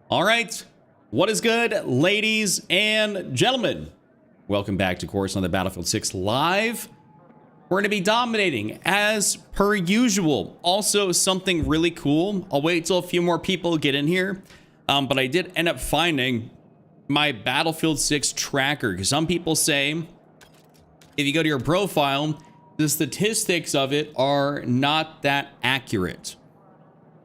All right, what is good, ladies and gentlemen? Welcome back to Course on the Battlefield 6 Live. We're going to be dominating as per usual. Also, something really cool. I'll wait till a few more people get in here. But I did end up finding my Battlefield 6 tracker, because some people say if you go to your profile, the statistics of it are not that accurate.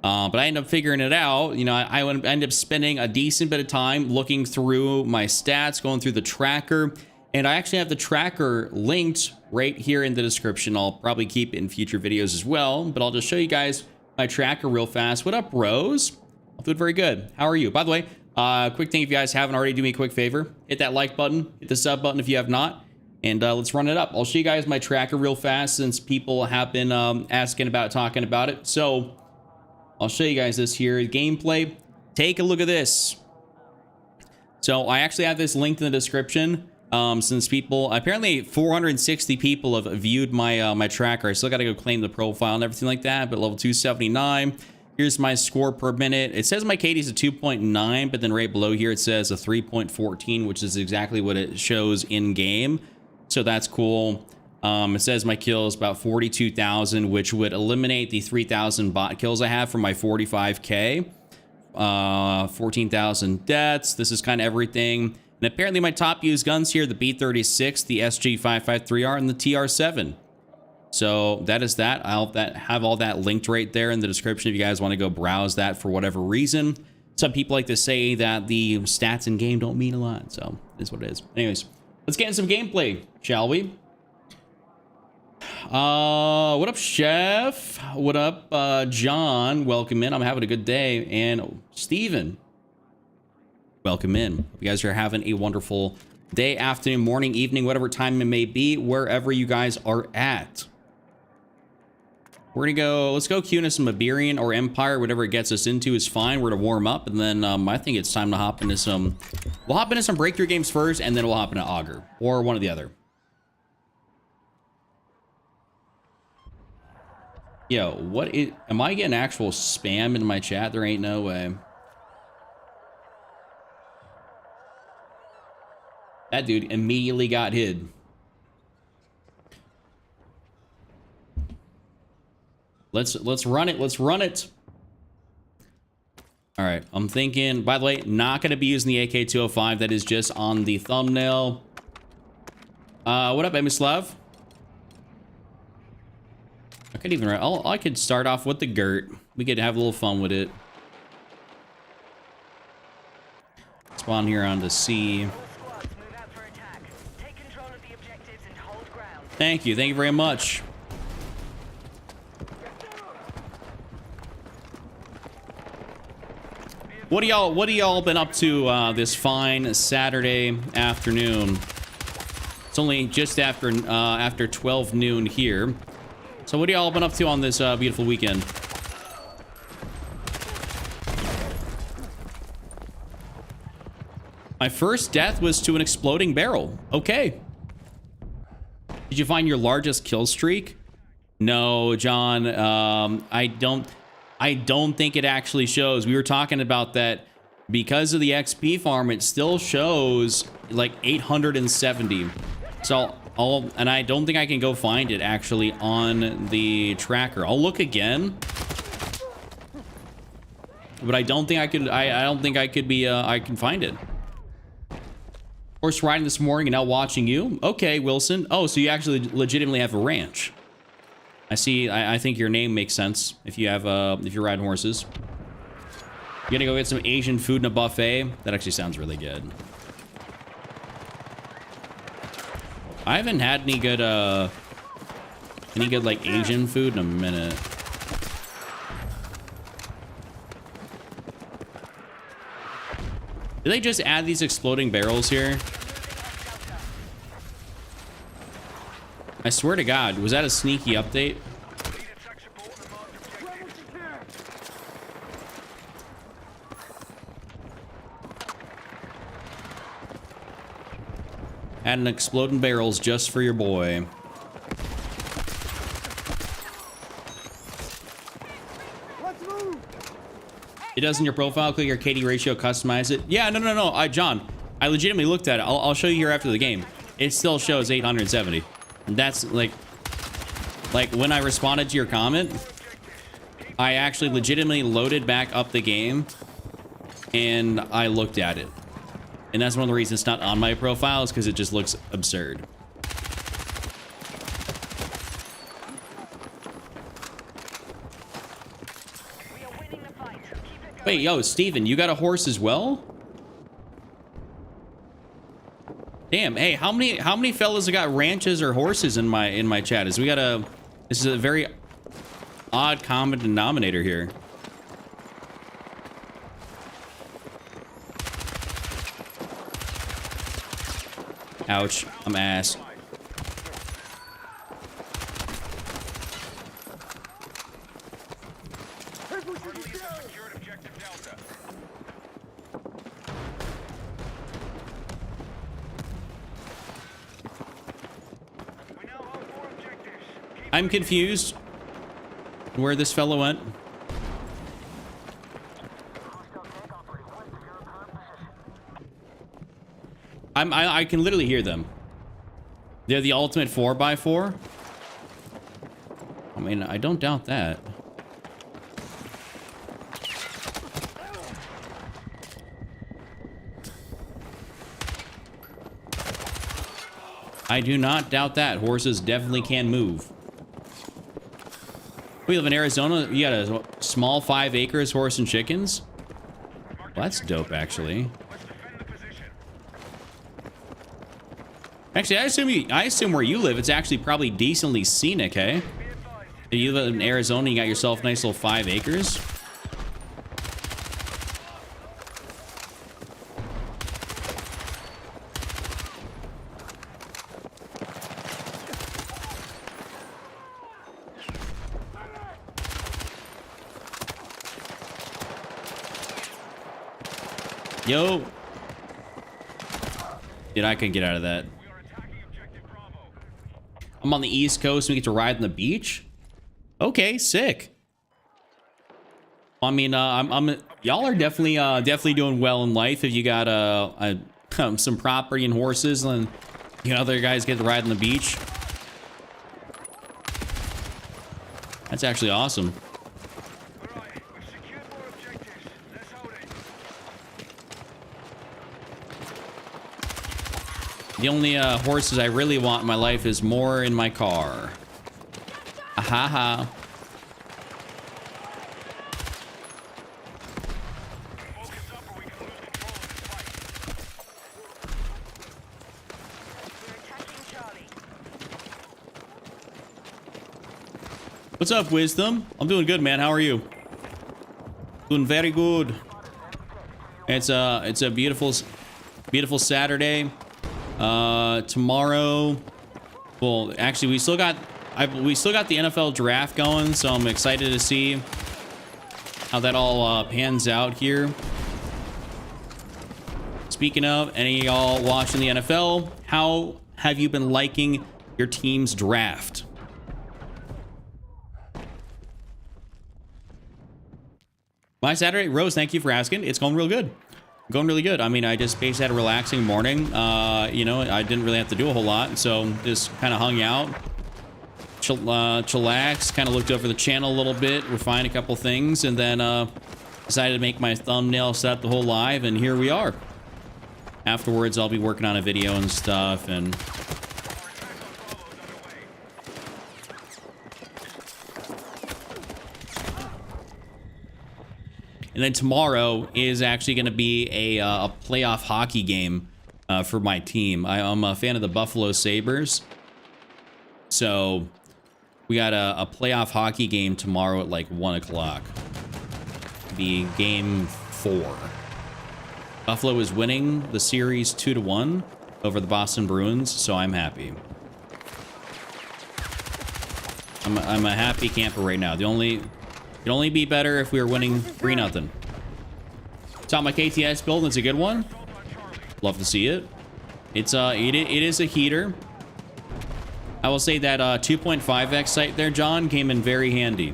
But I ended up figuring it out. You know, I ended up spending a decent bit of time looking through my stats, going through the tracker, and I actually have the tracker linked right here in the description. I'll probably keep it in future videos as well, but I'll just show you guys my tracker real fast. What up, Rose? I'm doing very good. How are you? By the way, quick thing, if you guys haven't already, do me a quick favor. Hit that like button, hit the sub button if you have not, and let's run it up. I'll show you guys my tracker real fast since people have been asking about talking about it. So I'll show you guys this here, gameplay. Take a look at this. So I actually have this linked in the description. Since people, apparently 460 people have viewed my my tracker. I still got to go claim the profile and everything like that, but level 279. Here's my score per minute. It says my KD's a 2.9, but then right below here it says a 3.14, which is exactly what it shows in game. So that's cool. It says my kills about 42,000, which would eliminate the 3,000 bot kills I have from my 45K. 14,000 deaths. This is kind of everything. And apparently my top used guns here, the B36, the SG553R, and the TR7. So that is that. I'll have all that linked right there in the description if you guys want to go browse that for whatever reason. Some people like to say that the stats in game don't mean a lot, so it is what it is. Anyways, let's get in some gameplay, shall we? What up, Chef? What up, John? Welcome in. I'm having a good day. And Steven, welcome in. Hope you guys are having a wonderful day, afternoon, morning, evening, whatever time it may be, wherever you guys are at. We're gonna go, let's go queue into some Iberian or Empire, whatever it gets us into is fine. We're gonna warm up, and then I think it's time to hop into some, we'll hop into some breakthrough games first, and then we'll hop into Augur, or one or the other. Yo, what is, am I getting actual spam in my chat? There ain't no way. That dude immediately got hid. Let's run it. Let's run it. All right, I'm thinking, by the way, not going to be using the AK-205. That is just on the thumbnail. What up, Emislav? I could even, I could start off with the Gert. We could have a little fun with it. Spawn here on the C. Thank you very much. What do y'all been up to this fine Saturday afternoon? It's only just after 12 noon here. So what have y'all been up to on this beautiful weekend? My first death was to an exploding barrel. Okay. Did you find your largest kill streak? No, John. I don't think it actually shows. We were talking about that because of the XP farm. It still shows like 870. So and I don't think I can go find it actually on the tracker. I'll look again, but I don't think I could. I don't think I could be. I can find it. Horse riding this morning and now watching you. Okay, Wilson. Oh, so you actually legitimately have a ranch. I see. I think your name makes sense if you have if you're riding horses. You're gonna go get some Asian food in a buffet. That actually sounds really good. I haven't had any good like Asian food in a minute. Did they just add these exploding barrels here? I swear to God, was that a sneaky update? Adding exploding barrels just for your boy. It does in your profile. Click your KD ratio, customize it. Yeah, no. John, I legitimately looked at it. I'll show you here after the game. It still shows 870. And that's like when I responded to your comment, I actually legitimately loaded back up the game and I looked at it. And that's one of the reasons it's not on my profile, is because it just looks absurd. Wait, yo, Steven, you got a horse as well? Damn, hey, how many fellas have got ranches or horses in my chat? This is a very odd common denominator here. Ouch, I'm ass. I'm confused where this fellow went. I can literally hear them. They're the ultimate 4x4. I mean, I don't doubt that. I do not doubt that. Horses definitely can move. We live in Arizona. You got a small 5 acres, horse and chickens. Well, that's dope, actually. Actually, I assume where you live, it's actually probably decently scenic, hey? If you live in Arizona, you got yourself a nice little 5 acres. Yo. Dude, I couldn't get out of that. I'm on the East Coast and we get to ride on the beach. Okay, sick. I mean, y'all are definitely doing well in life if you got some property and horses, and you know, other guys get to ride on the beach. That's actually awesome. The only horses I really want in my life is more in my car. Ahaha. What's up, Wisdom? I'm doing good, man. How are you? Doing very good. It's a beautiful Saturday. Tomorrow, well, actually, we still got the NFL draft going, so I'm excited to see how that all pans out here. Speaking of, any of y'all watching the NFL, how have you been liking your team's draft? My Saturday, Rose, thank you for asking. It's going real good. Going really good. I mean, I just basically had a relaxing morning. You know, I didn't really have to do a whole lot, so just kind of hung out, chillaxed, kind of looked over the channel a little bit, refined a couple things, and then decided to make my thumbnail, set up the whole live, and here we are. Afterwards, I'll be working on a video and stuff, and then tomorrow is actually going to be a playoff hockey game for my team. I'm a fan of the Buffalo Sabres. So we got a playoff hockey game tomorrow at like 1 o'clock. Be game 4. Buffalo is winning the series 2-1 over the Boston Bruins, so I'm happy. I'm a happy camper right now. It'd only be better if we were winning 3-0. Top my KTS build. It's a good one. Love to see it. It is a heater. I will say that 2.5x sight there, John, came in very handy.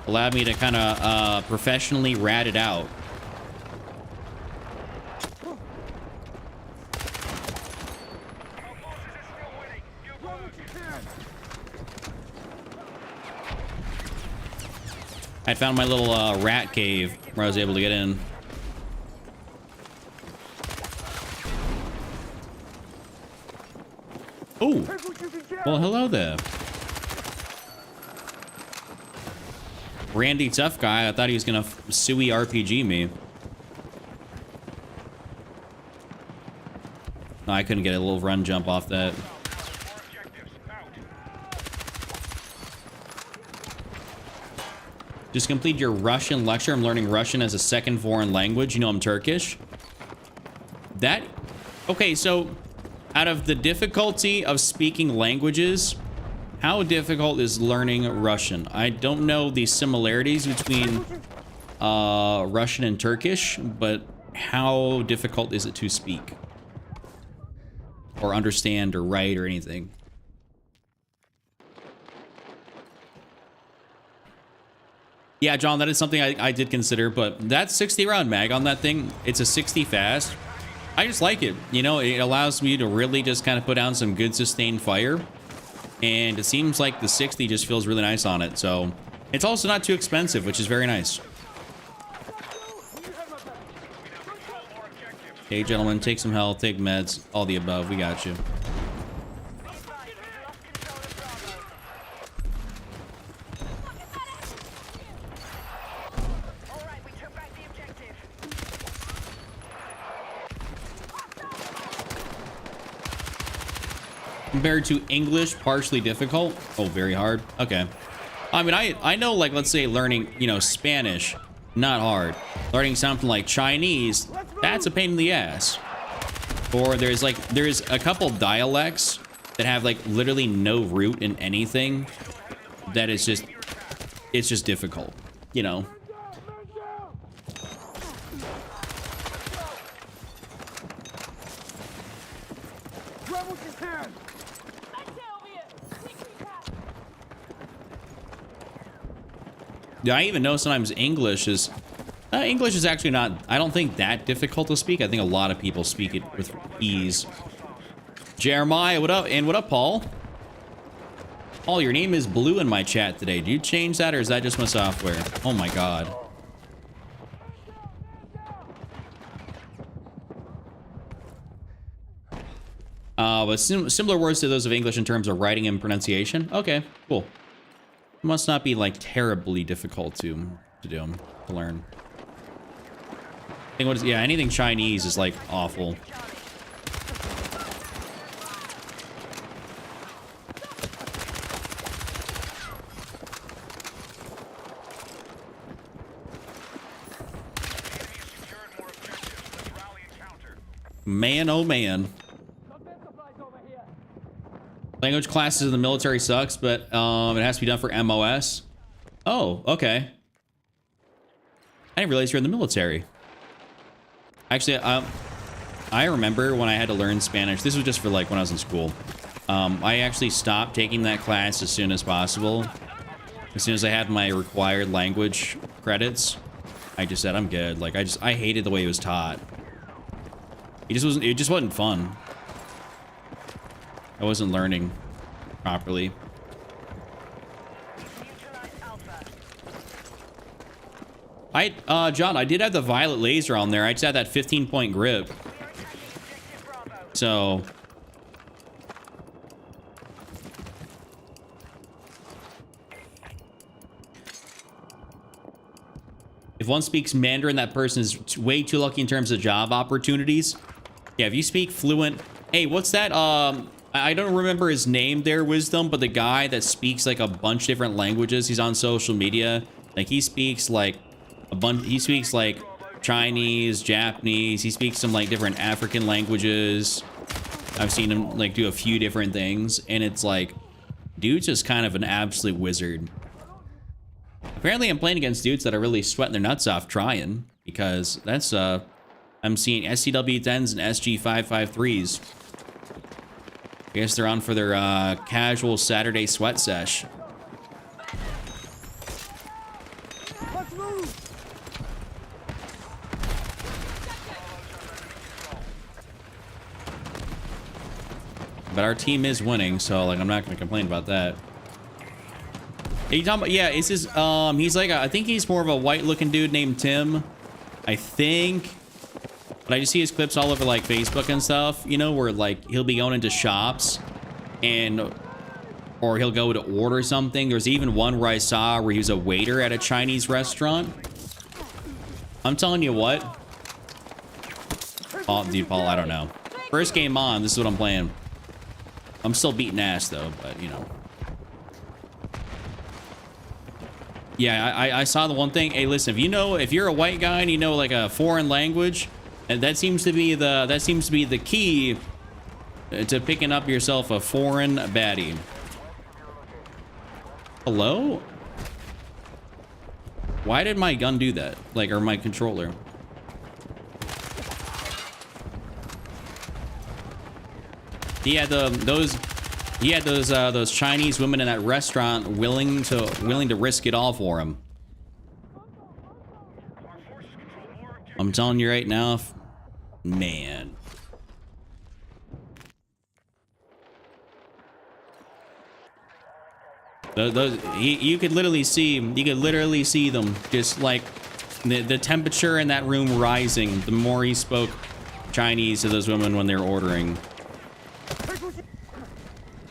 allowed me to kind of professionally rat it out. I found my little rat cave where I was able to get in. Oh, well, hello there. Randy Tough Guy. I thought he was gonna suey RPG me. No, I couldn't get a little run jump off that. Just complete your Russian lecture. I'm learning Russian as a second foreign language. You know I'm Turkish. That... Okay, so out of the difficulty of speaking languages, how difficult is learning Russian? I don't know the similarities between Russian and Turkish, but how difficult is it to speak? Or understand or write or anything? Yeah, John, that is something I did consider, but that 60 round mag on that thing, it's a 60 fast. I just like it. You know, it allows me to really just kind of put down some good sustained fire. And it seems like the 60 just feels really nice on it. So it's also not too expensive, which is very nice. Okay, gentlemen, take some health, take meds, all the above. We got you. Compared to English, partially difficult. Oh, very hard. Okay. I mean, I know, like, let's say learning, you know, Spanish, not hard. Learning something like Chinese, that's a pain in the ass. Or there's a couple dialects that have like literally no root in anything. That is just, it's just difficult, you know. Yeah, I even know sometimes English is actually not, I don't think that difficult to speak. I think a lot of people speak it with ease. Jeremiah, what up? And what up, Paul? Paul, your name is blue in my chat today. Do you change that or is that just my software? Oh my God. But similar words to those of English in terms of writing and pronunciation. Okay, cool. It must not be like terribly difficult to learn. I think yeah, anything Chinese is like awful. Man, oh man. Language classes in the military sucks, but it has to be done for MOS. Oh, okay. I didn't realize you're in the military. Actually, I remember when I had to learn Spanish. This was just for like when I was in school. I actually stopped taking that class as soon as possible. As soon as I had my required language credits, I just said I'm good. Like I hated the way it was taught. It just wasn't fun. I wasn't learning properly. John, I did have the violet laser on there. I just had that 15-point grip. So... if one speaks Mandarin, that person is way too lucky in terms of job opportunities. Yeah, if you speak fluent... Hey, what's that? I don't remember his name there, Wisdom, but the guy that speaks like a bunch of different languages, he's on social media. Like he speaks like he speaks like Chinese, Japanese, he speaks some like different African languages. I've seen him like do a few different things, and it's like, dude's just kind of an absolute wizard. Apparently I'm playing against dudes that are really sweating their nuts off trying, because that's I'm seeing SCW-10s and SG-553s. I guess they're on for their casual Saturday sweat sesh. but our team is winning, so like I'm not gonna complain about that. Are you talking about? Yeah, it's his. He's like I think he's more of a white-looking dude named Tim, I think. But I just see his clips all over like Facebook and stuff. You know, where like he'll be going into shops, or he'll go to order something. There's even one where I saw where he was a waiter at a Chinese restaurant. I'm telling you what. Oh, dude, Paul, I don't know. First game on, this is what I'm playing. I'm still beating ass though, but you know. Yeah, I saw the one thing. Hey, listen, if you're a white guy and you know like a foreign language, and that seems to be the key to picking up yourself a foreign baddie. Hello? Why did my gun do that? Like, or my controller? He had those Chinese women in that restaurant willing to risk it all for him. I'm telling you right now, man. You could literally see them just like the temperature in that room rising the more he spoke Chinese to those women when they were ordering.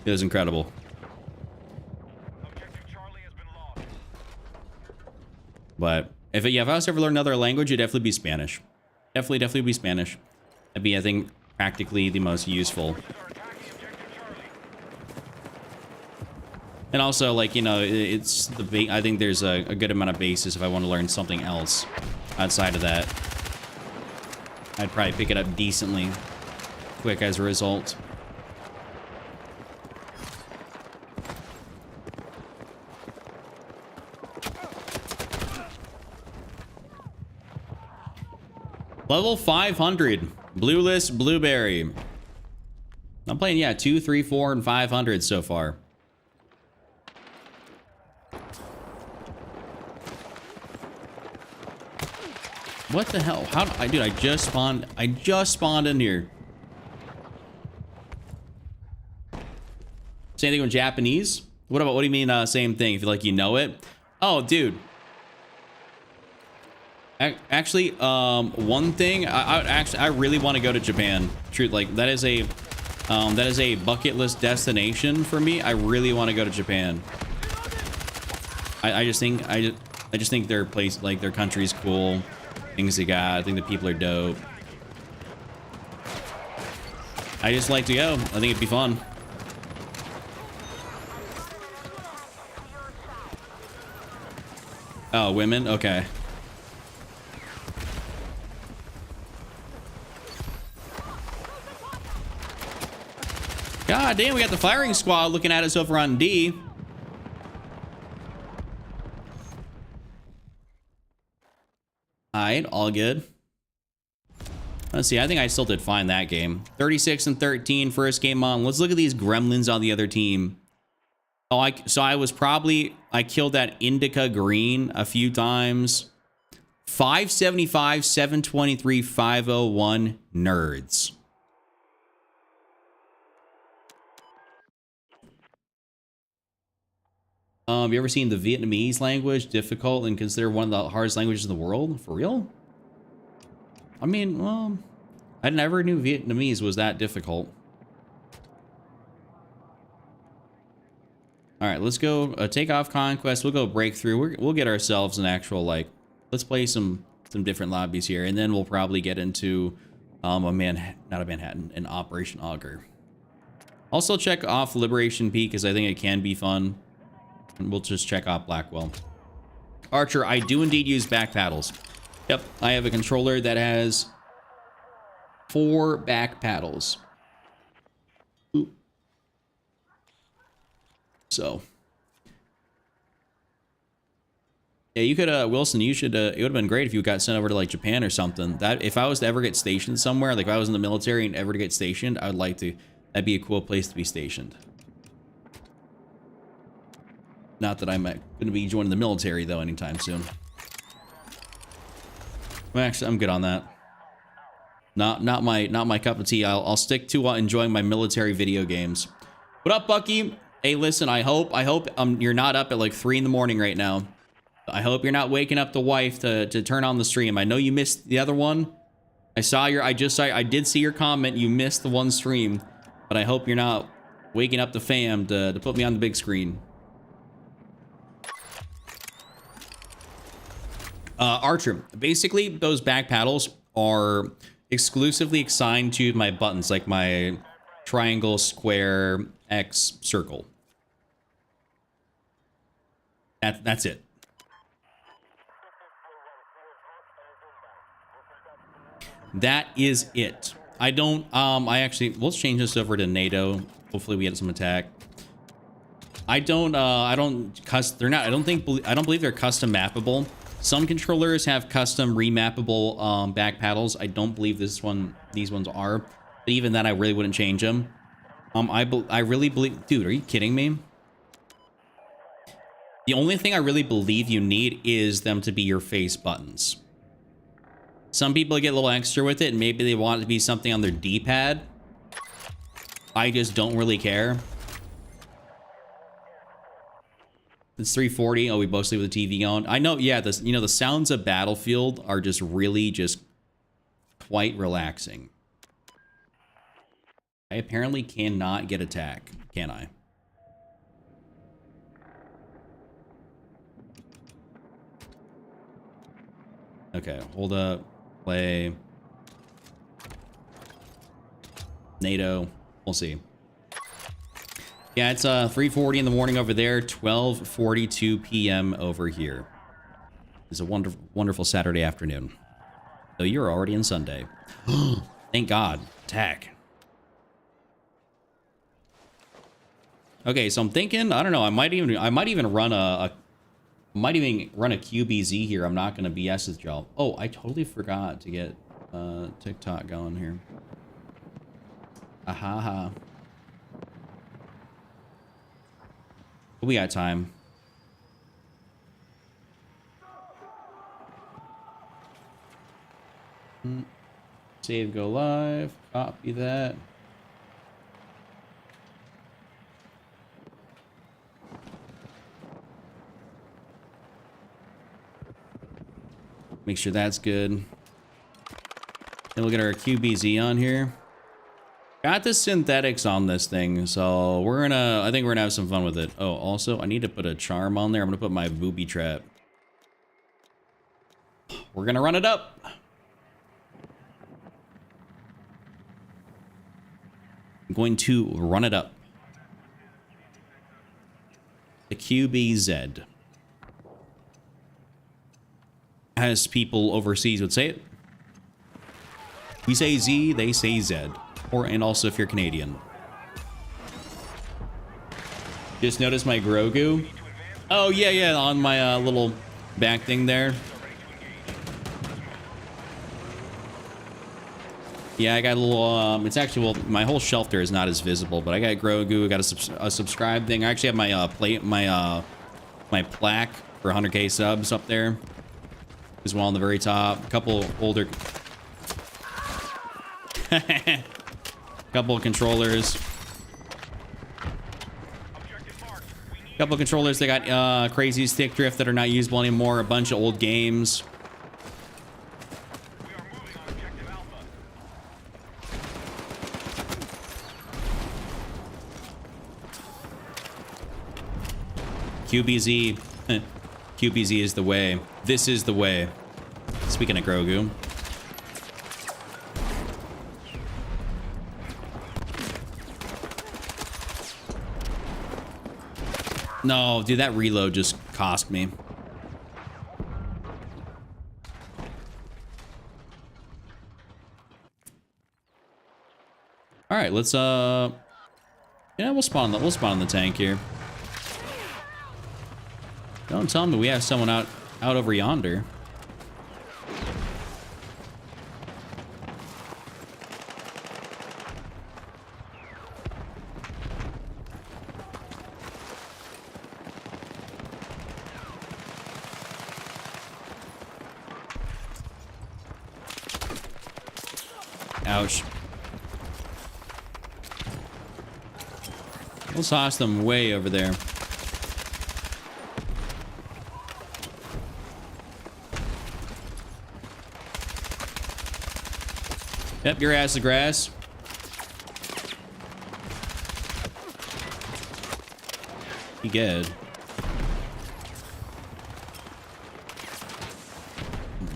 It was incredible. But if I was to ever learn another language, it'd definitely be Spanish. Definitely be Spanish. That'd be, I think, practically the most useful. And also, like, you know, it's I think there's a good amount of basis if I want to learn something else outside of that. I'd probably pick it up decently quick as a result. Level 500. Blueless Blueberry. I'm playing, yeah, 2, 3, 4, and 500 so far. What the hell? Dude, I just spawned in here. Same thing with Japanese? What do you mean, same thing? If you like, you know it? Oh, dude. Actually, one thing, I really want to go to Japan. Truth, like, that is a bucket list destination for me. I really want to go to Japan. I just think their place, like, their country's cool. Things they got. I think the people are dope. I just like to go. I think it'd be fun. Oh, women? Okay. God damn, we got the firing squad looking at us over on D. Alright, all good. Let's see, I think I still did fine that game. 36 and 13, first game on. Let's look at these gremlins on the other team. Oh, I killed that indica green a few times. 575, 723, 501 nerds. Have you ever seen the Vietnamese language difficult and considered one of the hardest languages in the world? For real? I mean, well, I never knew Vietnamese was that difficult. All right, let's go take off conquest. We'll go breakthrough. We'll get ourselves an actual, like, let's play some different lobbies here, and then we'll probably get into an Operation Augur. Also check off Liberation Peak because I think it can be fun. And we'll just check off Blackwell. Archer, I do indeed use back paddles. Yep, I have a controller that has 4 back paddles. Ooh. So. Yeah, you could, Wilson, you should, it would have been great if you got sent over to, like, Japan or something. That, if I was to ever get stationed somewhere, like if I was in the military and ever to get stationed, I would like to, that'd be a cool place to be stationed. Not that I'm going to be joining the military, though, anytime soon. Well, actually, I'm good on that. Not my cup of tea. I'll stick to enjoying my military video games. What up, Bucky? Hey, listen, I hope you're not up at like 3 in the morning right now. I hope you're not waking up the wife to turn on the stream. I know you missed the other one. I did see your comment. You missed the one stream, but I hope you're not waking up the fam to put me on the big screen. Archer, basically those back paddles are exclusively assigned to my buttons, like my triangle, square, X, circle. That's it. That is it. I don't, let's change this over to NATO. Hopefully we get some attack. I don't believe they're custom mappable. Some controllers have custom remappable back paddles. I don't believe these ones are. But even then, I really wouldn't change them. I really believe, dude, are you kidding me? The only thing I really believe you need is them to be your face buttons. Some people get a little extra with it, and maybe they want it to be something on their D-pad. I just don't really care. It's 3:40. Oh, we both sleep with the TV on. I know, yeah, the sounds of Battlefield are just really quite relaxing. I apparently cannot get attack, can I? Okay, hold up. Play. NATO. We'll see. Yeah, it's 3:40 in the morning over there, 12:42 p.m. over here. It's a wonderful Saturday afternoon. So you're already in Sunday. Thank God. Attack. Okay, so I'm thinking, I don't know, I might even run a QBZ here. I'm not gonna BS with y'all. Oh, I totally forgot to get TikTok going here. Aha. We got time. Save, go live. Copy that. Make sure that's good. Then we'll get our QBZ on here. Got the synthetics on this thing, so I think we're gonna have some fun with it. Oh, also, I need to put a charm on there. I'm gonna put my booby trap. We're gonna run it up. I'm going to run it up. The QBZ. As people overseas would say it. We say Z, they say Z. And also if you're Canadian. Just notice my Grogu. Oh, yeah, on my little back thing there. Yeah, I got a little, it's actually, well, my whole shelf there is not as visible, but I got Grogu, I got a subscribe thing. I actually have my my plaque for 100K subs up there. There's one on the very top. A couple older... Couple of controllers. Couple of controllers that got crazy stick drift that are not usable anymore. A bunch of old games. QBZ. QBZ is the way. This is the way. Speaking of Grogu. No, dude, that reload just cost me. All right, let's yeah, we'll spawn on the tank here. Don't tell me we have someone out over yonder. Ouch. We'll toss them way over there. Yep, your ass is grass. Be good.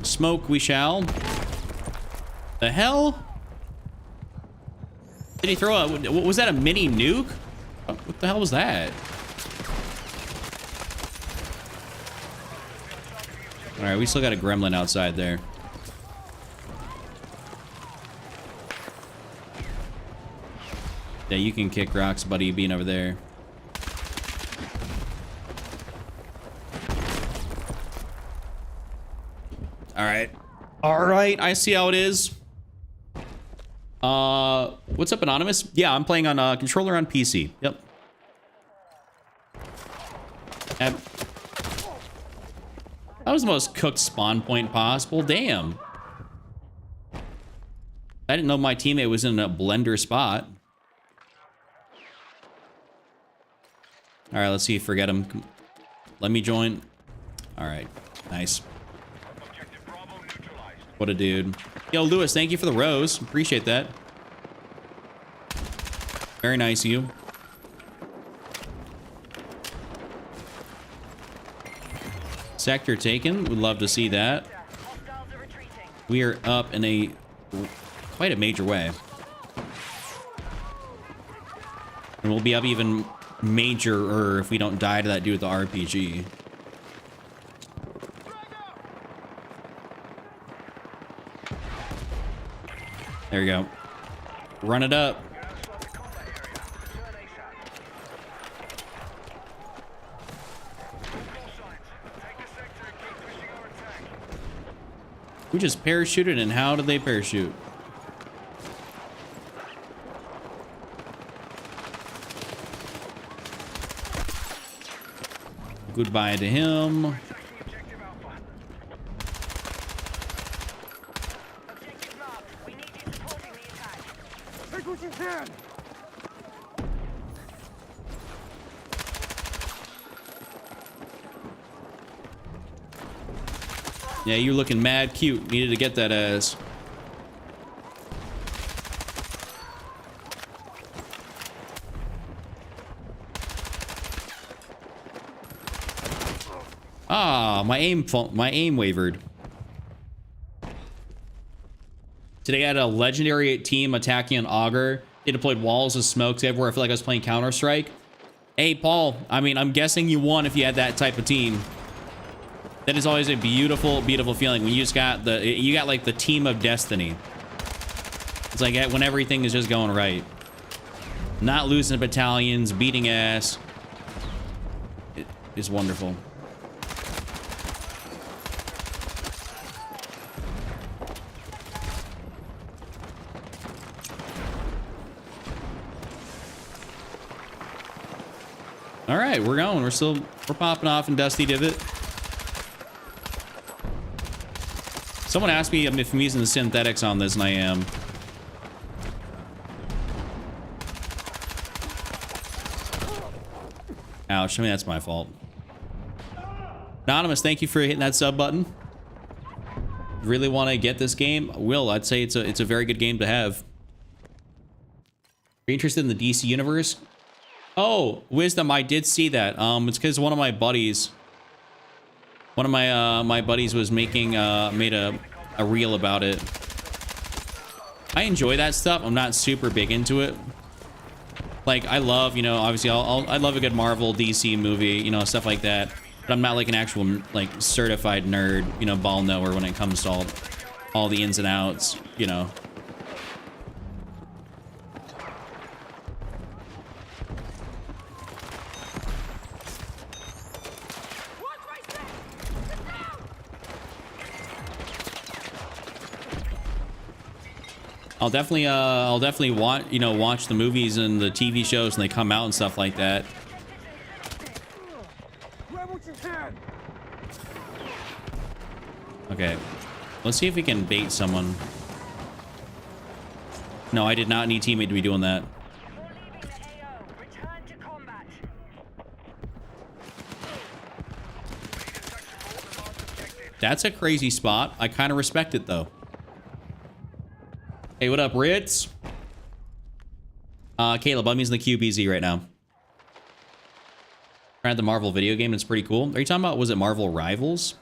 Smoke we shall. The hell? Did he throw a... Was that a mini nuke? What the hell was that? Alright, we still got a gremlin outside there. Yeah, you can kick rocks, buddy, being over there. Alright. Alright, I see how it is. What's up, Anonymous? Yeah, I'm playing on controller on PC. Yep. That was the most cooked spawn point possible. Damn. I didn't know my teammate was in a blender spot. Alright, let's see. Forget him. Let me join. Alright. Nice. What a dude. Yo, Lewis, thank you for the rose. Appreciate that. Very nice of you. Sector taken. Would love to see that. We are up in a quite a major way. And we'll be up even major if we don't die to that dude with the RPG. There you go. Run it up. We just parachuted, and how did they parachute? Goodbye to him. Take what you can. Yeah, you looking mad cute. Needed to get that ass. Ah, my aim wavered. Today I had a legendary team attacking an Augur. They deployed walls of smokes everywhere. I feel like I was playing Counter-Strike. Hey, Paul, I mean, I'm guessing you won if you had that type of team. That is always a beautiful, beautiful feeling when you just got like the team of destiny. It's like when everything is just going right. Not losing battalions, beating ass. It is wonderful. All right, we're going. We're popping off in Dusty Divot. Someone asked me if I'm using the synthetics on this, and I am. Ouch, I mean, that's my fault. Anonymous, thank you for hitting that sub button. Really want to get this game? Will, I'd say it's a very good game to have. Are you interested in the DC universe? Oh, Wisdom, I did see that. It's because one of my buddies... One of my buddies was made a reel about it. I enjoy that stuff. I'm not super big into it. Like, I love, you know, obviously I love a good Marvel, DC movie, you know, stuff like that. But I'm not like an actual like certified nerd, you know, ball knower when it comes to all the ins and outs, you know. I'll definitely watch the movies and the TV shows when they come out and stuff like that. Okay, let's see if we can bait someone. No, I did not need teammate to be doing that. You're leaving the AO. Return to combat. That's a crazy spot. I kind of respect it, though. Hey, what up, Ritz? Caleb, I'm using the QBZ right now. Tried the Marvel video game. It's pretty cool. Are you talking about, was it Marvel Rivals?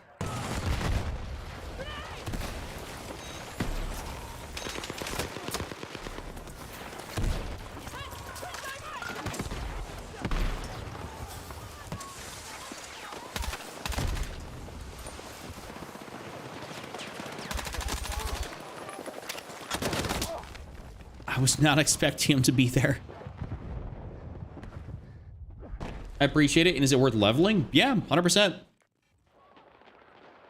I was not expecting him to be there. I appreciate it. And is it worth leveling? Yeah, 100%.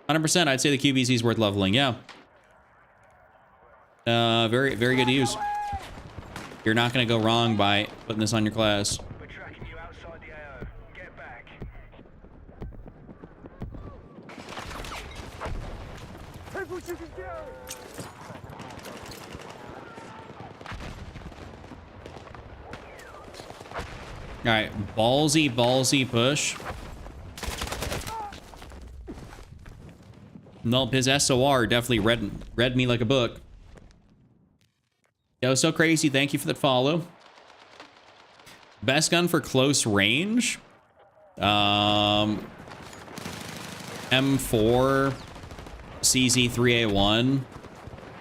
100%. I'd say the QBZ is worth leveling. Yeah. Very, very good to use. You're not going to go wrong by putting this on your class. We're tracking you outside the AO. Get back. Take what you can get. All right, ballsy push. Nope, his SOR definitely read me like a book. Yo, so crazy. Thank you for the follow. Best gun for close range. M4 CZ3A1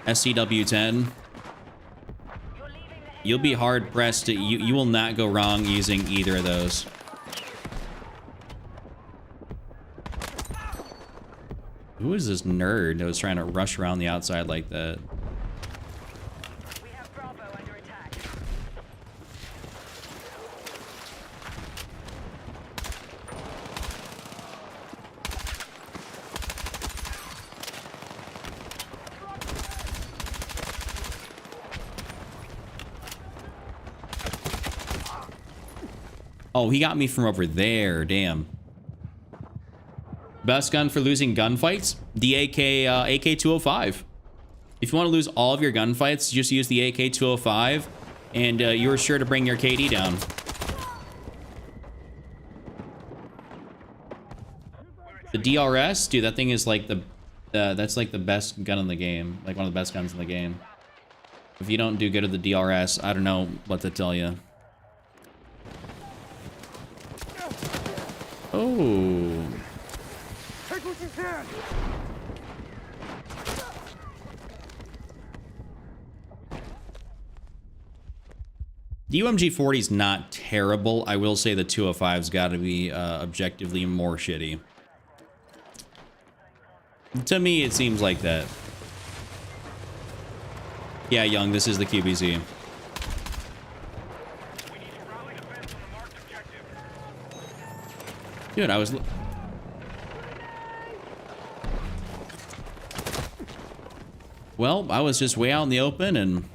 SCW10. You'll be hard pressed to, you will not go wrong using either of those. Who is this nerd that was trying to rush around the outside like that? We have Bravo under attack. Oh, he got me from over there. Damn. Best gun for losing gunfights? The AK-205. If you want to lose all of your gunfights, just use the AK-205, and you're sure to bring your KD down. The DRS, dude, that thing is like that's like the best gun in the game, like one of the best guns in the game. If you don't do good at the DRS, I don't know what to tell you. Oh. Take what you can. The UMG-40 is not terrible. I will say the 205's got to be objectively more shitty. To me, it seems like that. Yeah, Young, this is the QBZ. We need to rally defense on the marked objective. Dude, I was... Well, I was just way out in the open, and...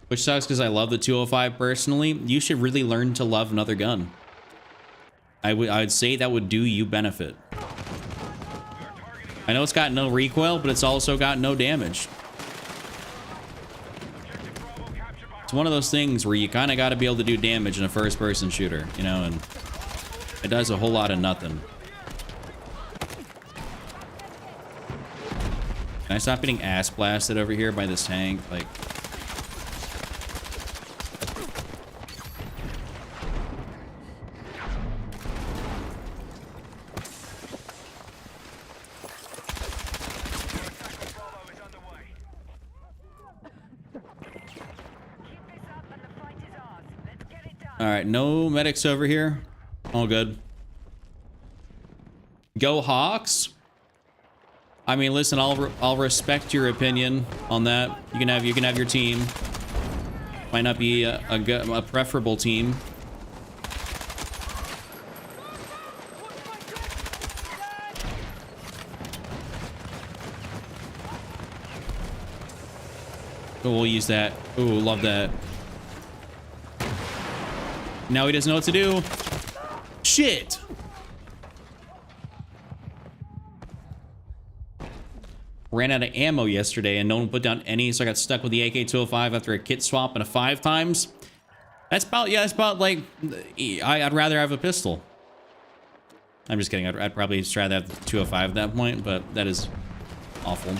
Which sucks because I love the 205 personally. You should really learn to love another gun. I would say that would do you benefit. I know it's got no recoil, but it's also got no damage. It's one of those things where you kind of got to be able to do damage in a first-person shooter, you know, and it does a whole lot of nothing. Can I stop getting ass blasted over here by this tank? Like... All right, no medics over here. All good. Go Hawks. I mean, listen, I'll respect your opinion on that. You can have your team. Might not be a preferable team. Oh, we'll use that. Ooh, love that. Now he doesn't know what to do. Shit. ran out of ammo yesterday and no one put down any, so I got stuck with the AK-205 after a kit swap and a 5 times. That's about, yeah, it's about like, I'd rather have a pistol. I'm just kidding. I'd probably just rather have the 205 at that point, but that is awful.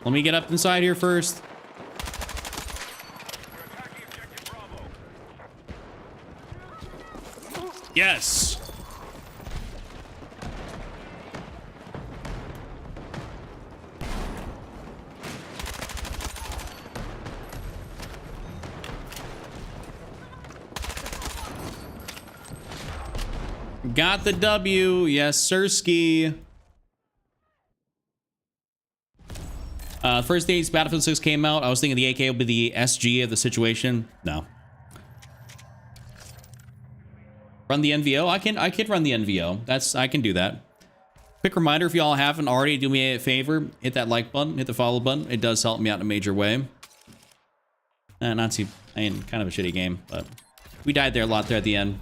Let me get up inside here first. Yes. Got the W. Yes, sirski. First days Battlefield 6 came out, I was thinking the AK would be the SG of the situation. No. Run the NVO? I can run the NVO. I can do that. Quick reminder, if y'all haven't already, do me a favor, hit that like button, hit the follow button. It does help me out in a major way. Not too, I mean, kind of a shitty game, but we died there a lot there at the end.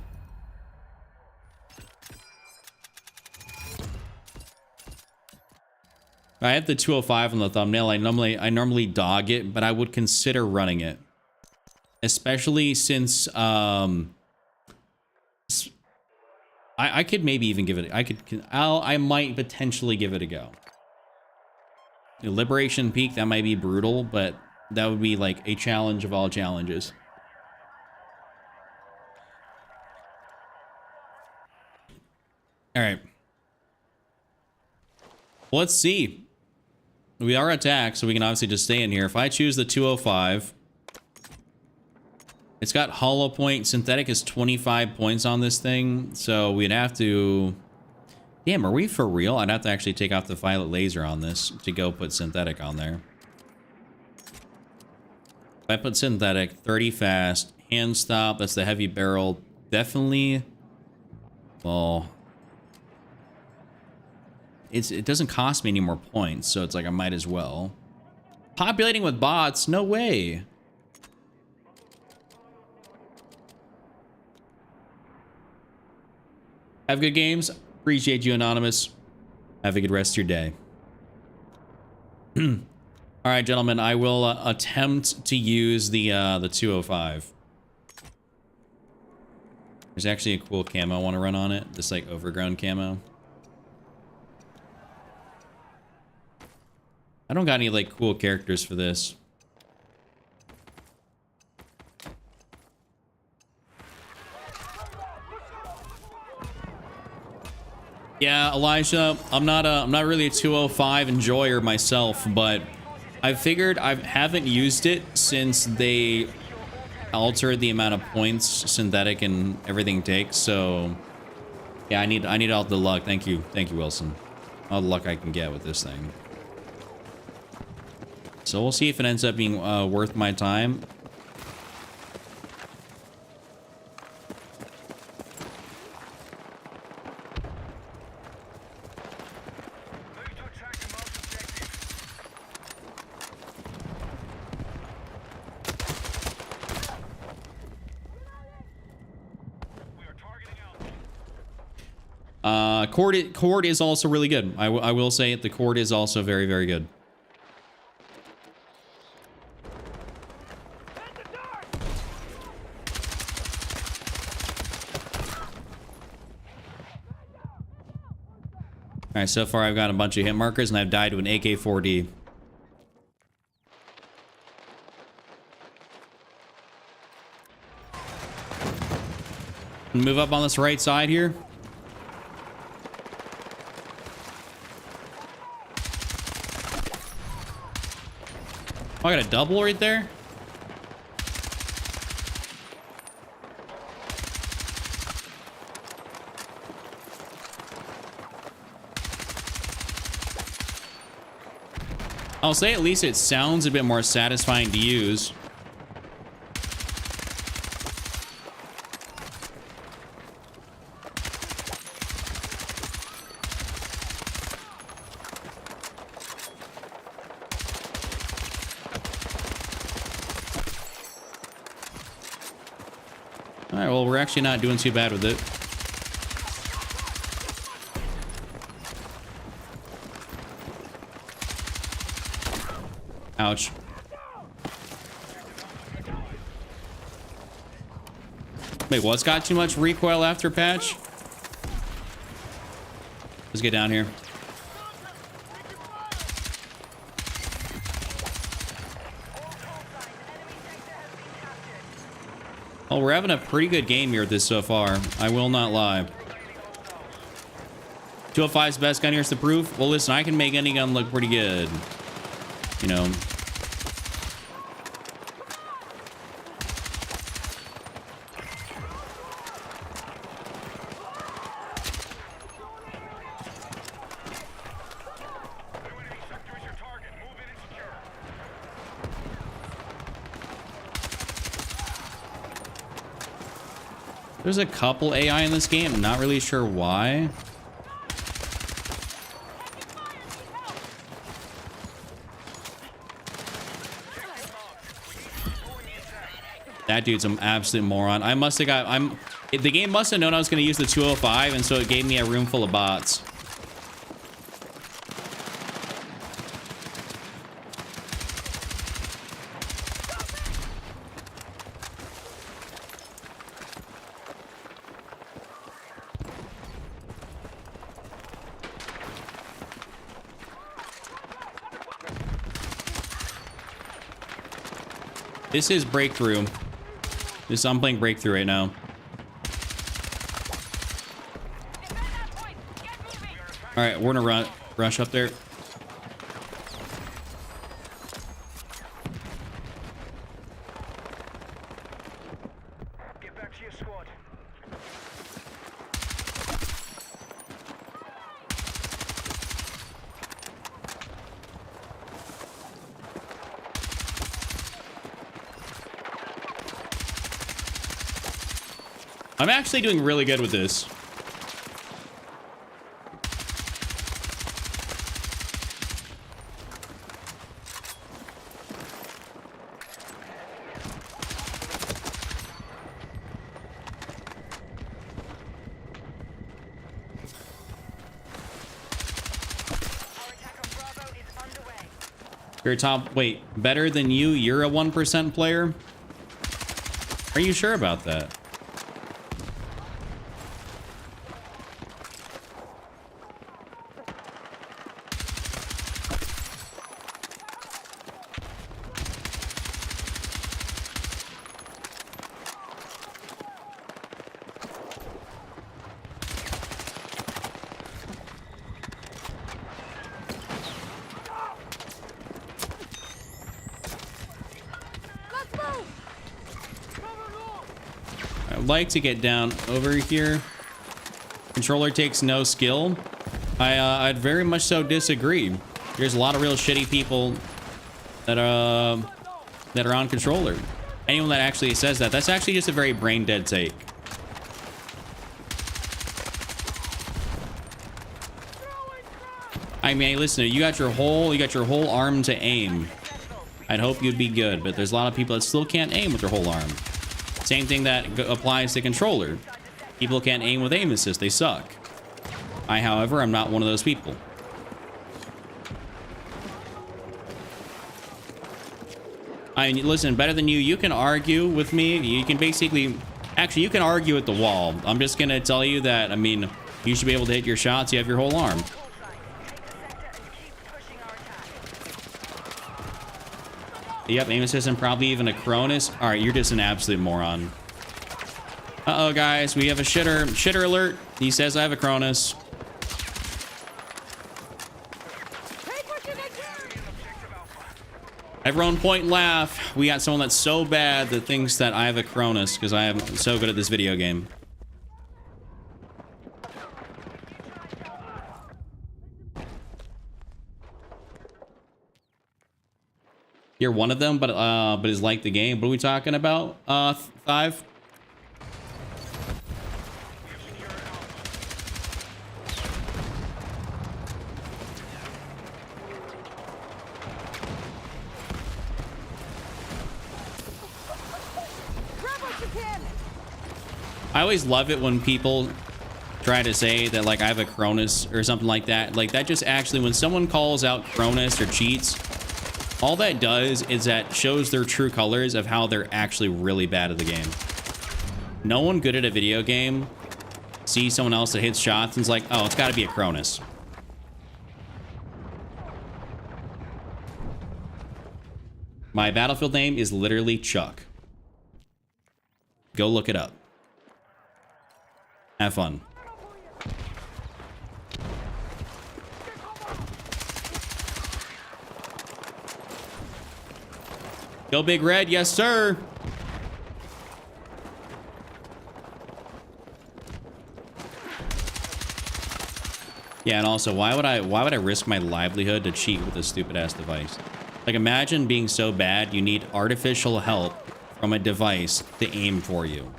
I have the 205 on the thumbnail. I normally dog it, but I would consider running it, especially since I could maybe even give it. I might potentially give it a go. The Liberation Peak, that might be brutal, but that would be like a challenge of all challenges. All right. Let's see. We are attacked, so we can obviously just stay in here. If I choose the 205, it's got hollow point. Synthetic is 25 points on this thing, so we'd have to... Damn, are we for real? I'd have to actually take off the violet laser on this to go put synthetic on there. If I put synthetic, 30 fast, hand stop, that's the heavy barrel. Definitely... Well... It doesn't cost me any more points, so it's like I might as well. Populating with bots? No way. Have good games. Appreciate you, Anonymous. Have a good rest of your day. All right, gentlemen, I will attempt to use the 205. There's actually a cool camo I want to run on it. This like overgrown camo. I don't got any like cool characters for this. Yeah, Elijah, I'm not really a 205 enjoyer myself, but I figured I haven't used it since they altered the amount of points synthetic and everything takes. So yeah, I need all the luck. Thank you, Wilson. All the luck I can get with this thing. So we'll see if it ends up being worth my time. Cord is also really good. I will say it. The cord is also very, very good. All right, so far I've got a bunch of hit markers, and I've died to an AK-4D. Move up on this right side here. Oh, I got a double right there. I'll say at least it sounds a bit more satisfying to use. we're actually not doing too bad with it. Ouch. Wait, what's got too much recoil after patch? Let's get down here. Oh, we're having a pretty good game here with this so far. I will not lie. 205's best gun. Here's the proof. Well, listen, I can make any gun look pretty good. You know. There's a couple AI in this game. I'm not really sure why. That dude's an absolute moron. I must have got... the game must have known I was going to use the 205, and so it gave me a room full of bots. This is Breakthrough. I'm playing Breakthrough right now. All right, we're gonna rush up there. Get back to your squad. I'm actually doing really good with this. You're top... Wait, better than you? You're a 1% player? Are you sure about that? I'd like to get down over here. Controller takes no skill. I'd very much so disagree. There's a lot of real shitty people that are on controller. Anyone that actually says that, that's actually just a very brain dead take. I mean, listen, you got your whole arm to aim. I'd hope you'd be good, but there's a lot of people that still can't aim with their whole arm. Same thing that applies to controller. People can't aim with aim assist, they suck. I, however, I'm not one of those people. I mean, listen, better than you can argue with me. You can basically, actually, you can argue at the wall. I'm just gonna tell you that, I mean, you should be able to hit your shots. You have your whole arm. Yep, aim assist and probably even a Cronus. All right, you're just an absolute moron. Uh-oh, guys, we have a shitter. Shitter alert. He says I have a Cronus. Everyone point and laugh. We got someone that's so bad that thinks that I have a Cronus because I am so good at this video game. You're one of them, but is like the game. What are we talking about? 5? I always love it when people try to say that like I have a Cronus or something like that. Like that just actually, when someone calls out Cronus or cheats, all that does is that shows their true colors of how they're actually really bad at the game. No one good at a video game sees someone else that hits shots and is like, oh, it's got to be a Cronus. My Battlefield name is literally Chuck. Go look it up. Have fun. Go Big Red, yes sir. Yeah, and also, why would I risk my livelihood to cheat with a stupid ass device? Like, imagine being so bad you need artificial help from a device to aim for you.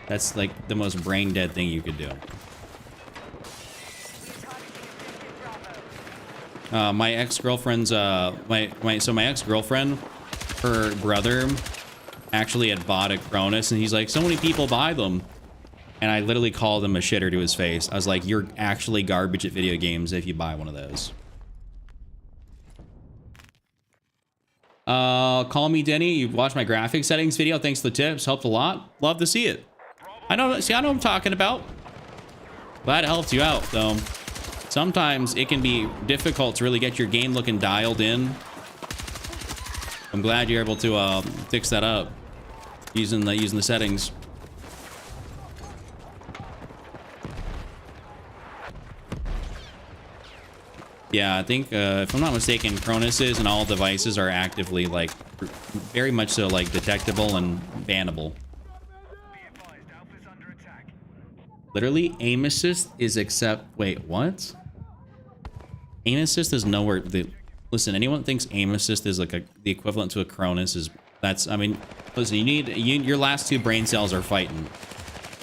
That's like the most brain dead thing you could do. My ex-girlfriend's my ex-girlfriend, her brother actually had bought a Cronus, and he's like, so many people buy them. And I literally called him a shitter to his face. I was like, you're actually garbage at video games if you buy one of those. Call me Denny. You've watched my graphics settings video. Thanks for the tips. Helped a lot. Love to see it. I know what I'm talking about. Glad it helped you out, though. Sometimes it can be difficult to really get your game looking dialed in. I'm glad you're able to fix that up using the settings. Yeah, I think if I'm not mistaken, Cronuses and all devices are actively like very much so like detectable and bannable. Literally, aim assist is wait, what? Aim assist is nowhere. Listen, anyone thinks aim assist is like the equivalent to a Cronus is I mean, listen, your last two brain cells are fighting,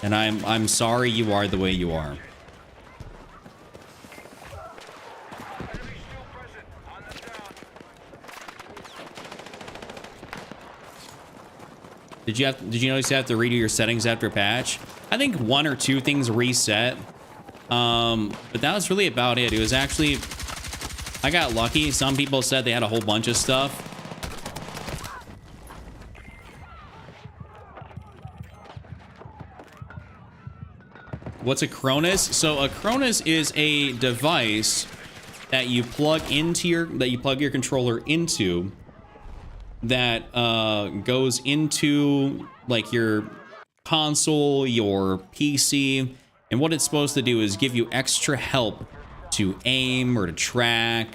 and I'm sorry you are the way you are. Did you notice you have to redo your settings after patch? I think one or two things reset. But that was really about it. It was actually, I got lucky. Some people said they had a whole bunch of stuff. What's a Cronus? So a Cronus is a device that you plug your controller into, that goes into like your console, your PC, and what it's supposed to do is give you extra help to aim or to track.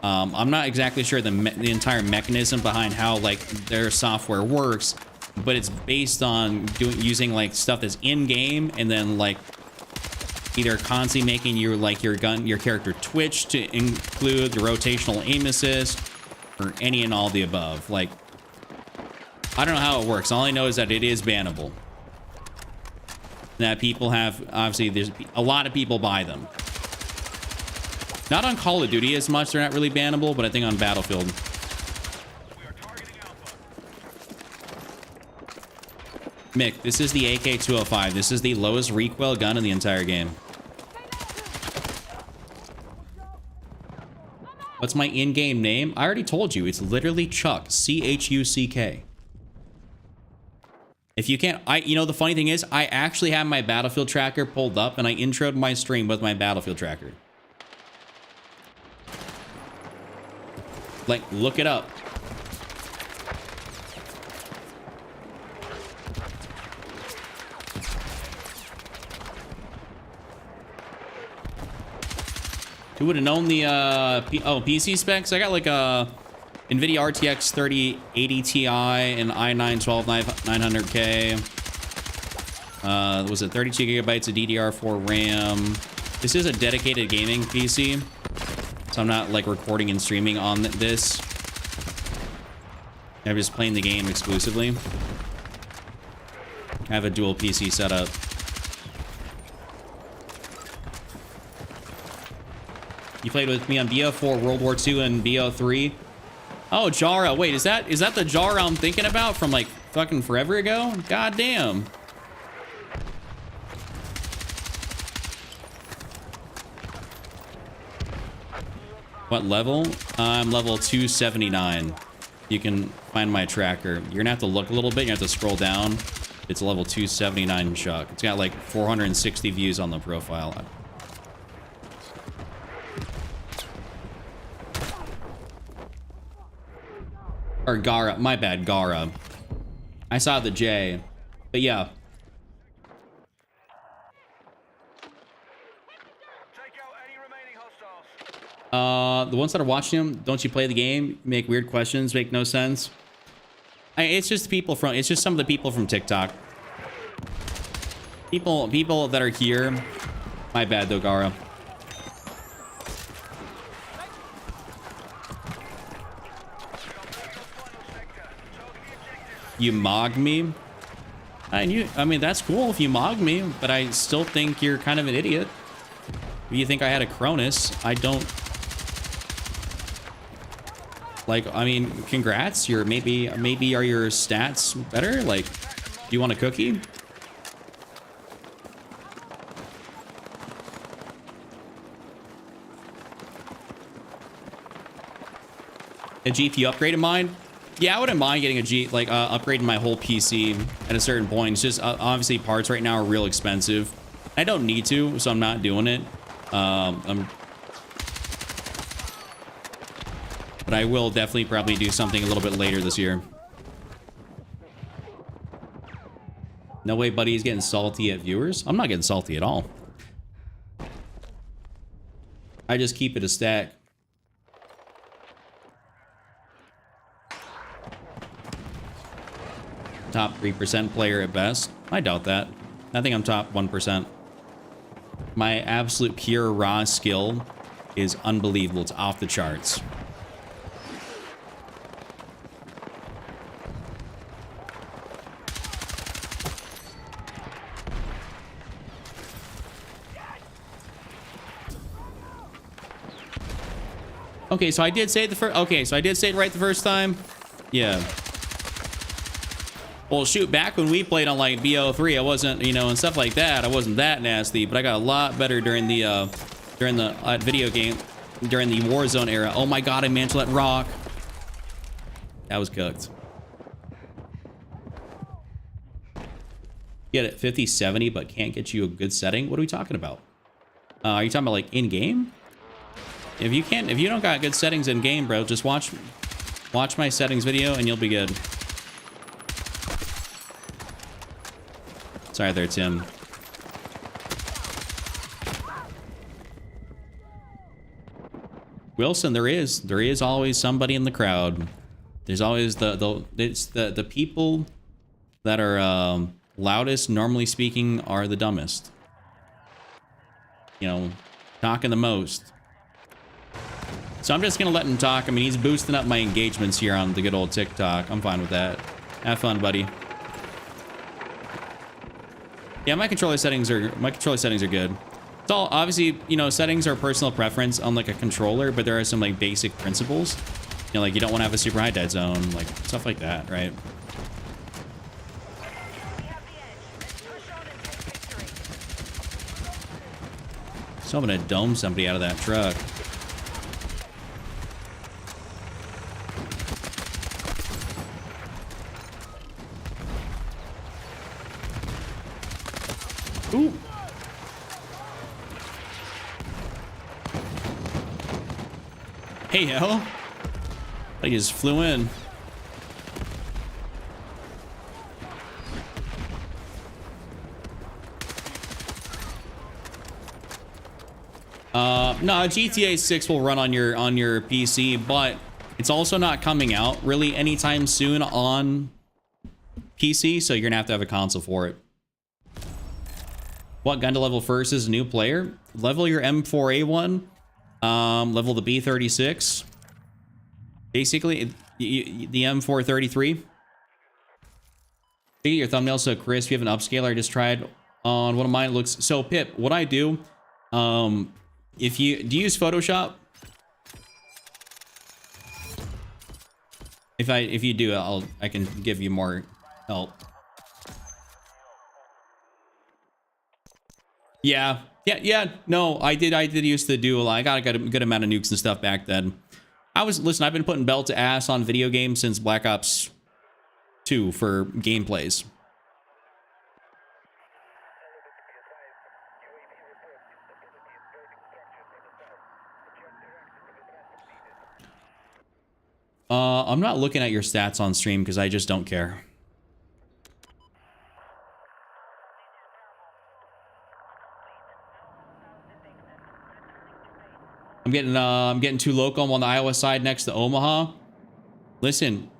I'm not exactly sure the entire mechanism behind how like their software works, but it's based on using like stuff that's in game, and then like either constantly making your character twitch to include the rotational aim assist, or any and all the above. Like, I don't know how it works. All I know is that it is bannable. That people have, obviously, there's a lot of people buy them. Not on Call of Duty as much, they're not really bannable, but I think on Battlefield. Mick, this is the AK-205. This is the lowest recoil gun in the entire game. What's my in-game name? I already told you. It's literally Chuck. C-H-U-C-K. If you can't... you know, the funny thing is, I actually have my Battlefield tracker pulled up, and I introed my stream with my Battlefield tracker. Like, look it up. Who would have known the PC specs? I got like a NVIDIA RTX 3080 Ti and i9 12900K. Was it 32 gigabytes of DDR4 RAM? This is a dedicated gaming PC, so I'm not like recording and streaming on this. I'm just playing the game exclusively. I have a dual PC setup. You played with me on BO4, World War II, and BO3. Oh, Jara. Wait, is that the Jara I'm thinking about from like fucking forever ago? God damn. What level? I'm level 279. You can find my tracker. You're gonna have to look a little bit. You have to scroll down. It's level 279 Chuck. It's got like 460 views on the profile. Or Gara. My bad, Gara. I saw the J. But yeah. The ones that are watching him, don't you play the game? Make weird questions, make no sense. It's just people from, it's just some of the people from TikTok. People that are here. My bad though, Gara. You mog me? I mean, that's cool if you mog me, but I still think you're kind of an idiot. If you think I had a Cronus, I don't. Like, I mean, congrats. Maybe are your stats better? Like, do you want a cookie? A GPU upgrade of mine? Yeah, I wouldn't mind getting a upgrading my whole PC at a certain point. It's just obviously parts right now are real expensive. I don't need to, so I'm not doing it. But I will definitely probably do something a little bit later this year. No way Buddy's getting salty at viewers. I'm not getting salty at all. I just keep it a stack. Top 3% player at best. I doubt that. I think I'm top 1%. My absolute pure raw skill is unbelievable. It's off the charts. Okay, so I did say it the first. Okay, so I did say it right the first time. Yeah. Well, shoot, back when we played on like BO3, I wasn't, you know, and stuff like that. I wasn't that nasty, but I got a lot better during the video game, during the Warzone era. Oh my God, I managed to let rock. That was cooked. Get it 50, 70, but can't get you a good setting. What are we talking about? Are you talking about like in game? If you don't got good settings in game, bro, just watch my settings video and you'll be good. Sorry there, Tim. Wilson, there is always somebody in the crowd. There's always the people that are loudest, normally speaking, are the dumbest. You know, talking the most. So I'm just gonna let him talk. I mean, he's boosting up my engagements here on the good old TikTok. I'm fine with that. Have fun, buddy. Yeah, my controller settings are good. It's all obviously, you know, settings are personal preference on like a controller, but there are some like basic principles. You know, like you don't want to have a super high dead zone, like stuff like that, right? So I'm gonna dome somebody out of that truck. Ooh. Hey, yo. I just flew in. No, GTA 6 will run on your PC, but it's also not coming out really anytime soon on PC, so you're gonna have to have a console for it. What gun to level first as a new player? Level your M4A1. Level the B36. Basically, the M433. Your thumbnail so crisp. You have an upscaler I just tried on one of mine. It looks so Pip. What I do, if you use Photoshop? if you do, I can give you more help. Yeah. No, I did used to do a lot. I got a good amount of nukes and stuff back then. Listen, I've been putting belt to ass on video games since Black Ops 2 for gameplays. I'm not looking at your stats on stream because I just don't care. I'm getting too local. I'm on the Iowa side next to Omaha. Listen,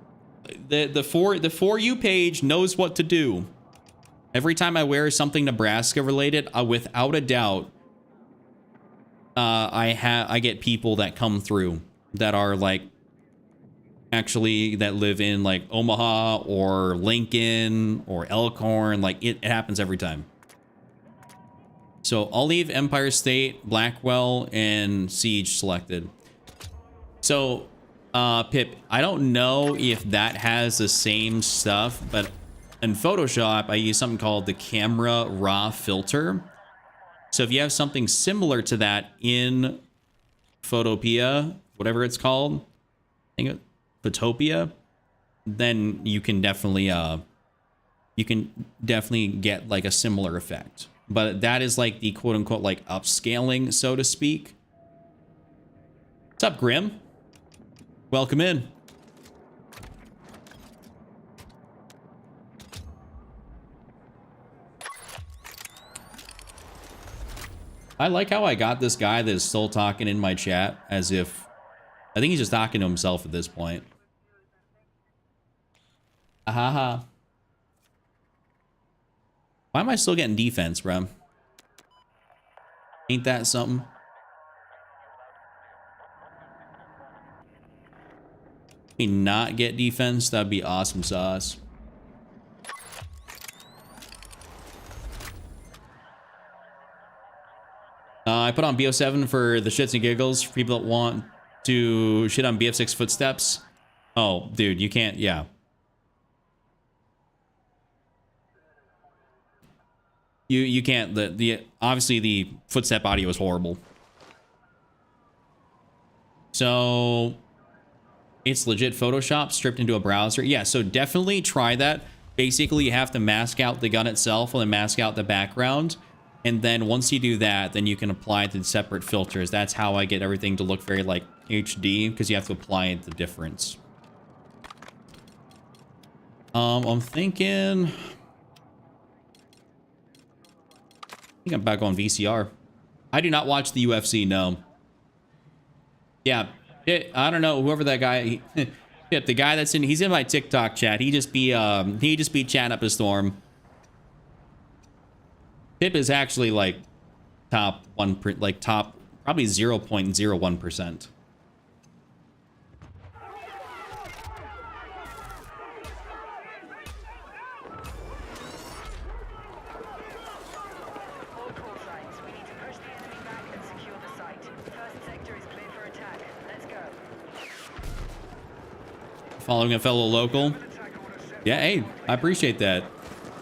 the For You page knows what to do. Every time I wear something Nebraska related, without a doubt, I get people that come through that are like actually that live in like Omaha or Lincoln or Elkhorn. Like it happens every time. So I'll leave Empire State, Blackwell, and Siege selected. So, Pip, I don't know if that has the same stuff, but in Photoshop, I use something called the camera raw filter. So if you have something similar to that in Photopia, whatever it's called, I think Photopia, then you can definitely get like a similar effect. But that is like the quote unquote like upscaling, so to speak. What's up, Grim? Welcome in. I like how I got this guy that is still talking in my chat as if I think he's just talking to himself at this point. Ahaha. Why am I still getting defense, bro? Ain't that something? Me not get defense, that'd be awesome sauce. I put on BO7 for the shits and giggles for people that want to shit on BF6 footsteps. Oh, dude, you can't, yeah. You can't, obviously the footstep audio is horrible. So it's legit Photoshop stripped into a browser. Yeah, so definitely try that. Basically, you have to mask out the gun itself and then mask out the background. And then once you do that, then you can apply the separate filters. That's how I get everything to look very like HD, because you have to apply the difference. I'm thinking I'm back on VCR. I do not watch the UFC, no. Yeah, I don't know, whoever that guy, the guy that's he's in my TikTok chat. He just be chatting up a storm. Pip is actually like top probably 0.01%. Following a fellow local. Yeah, hey, I appreciate that.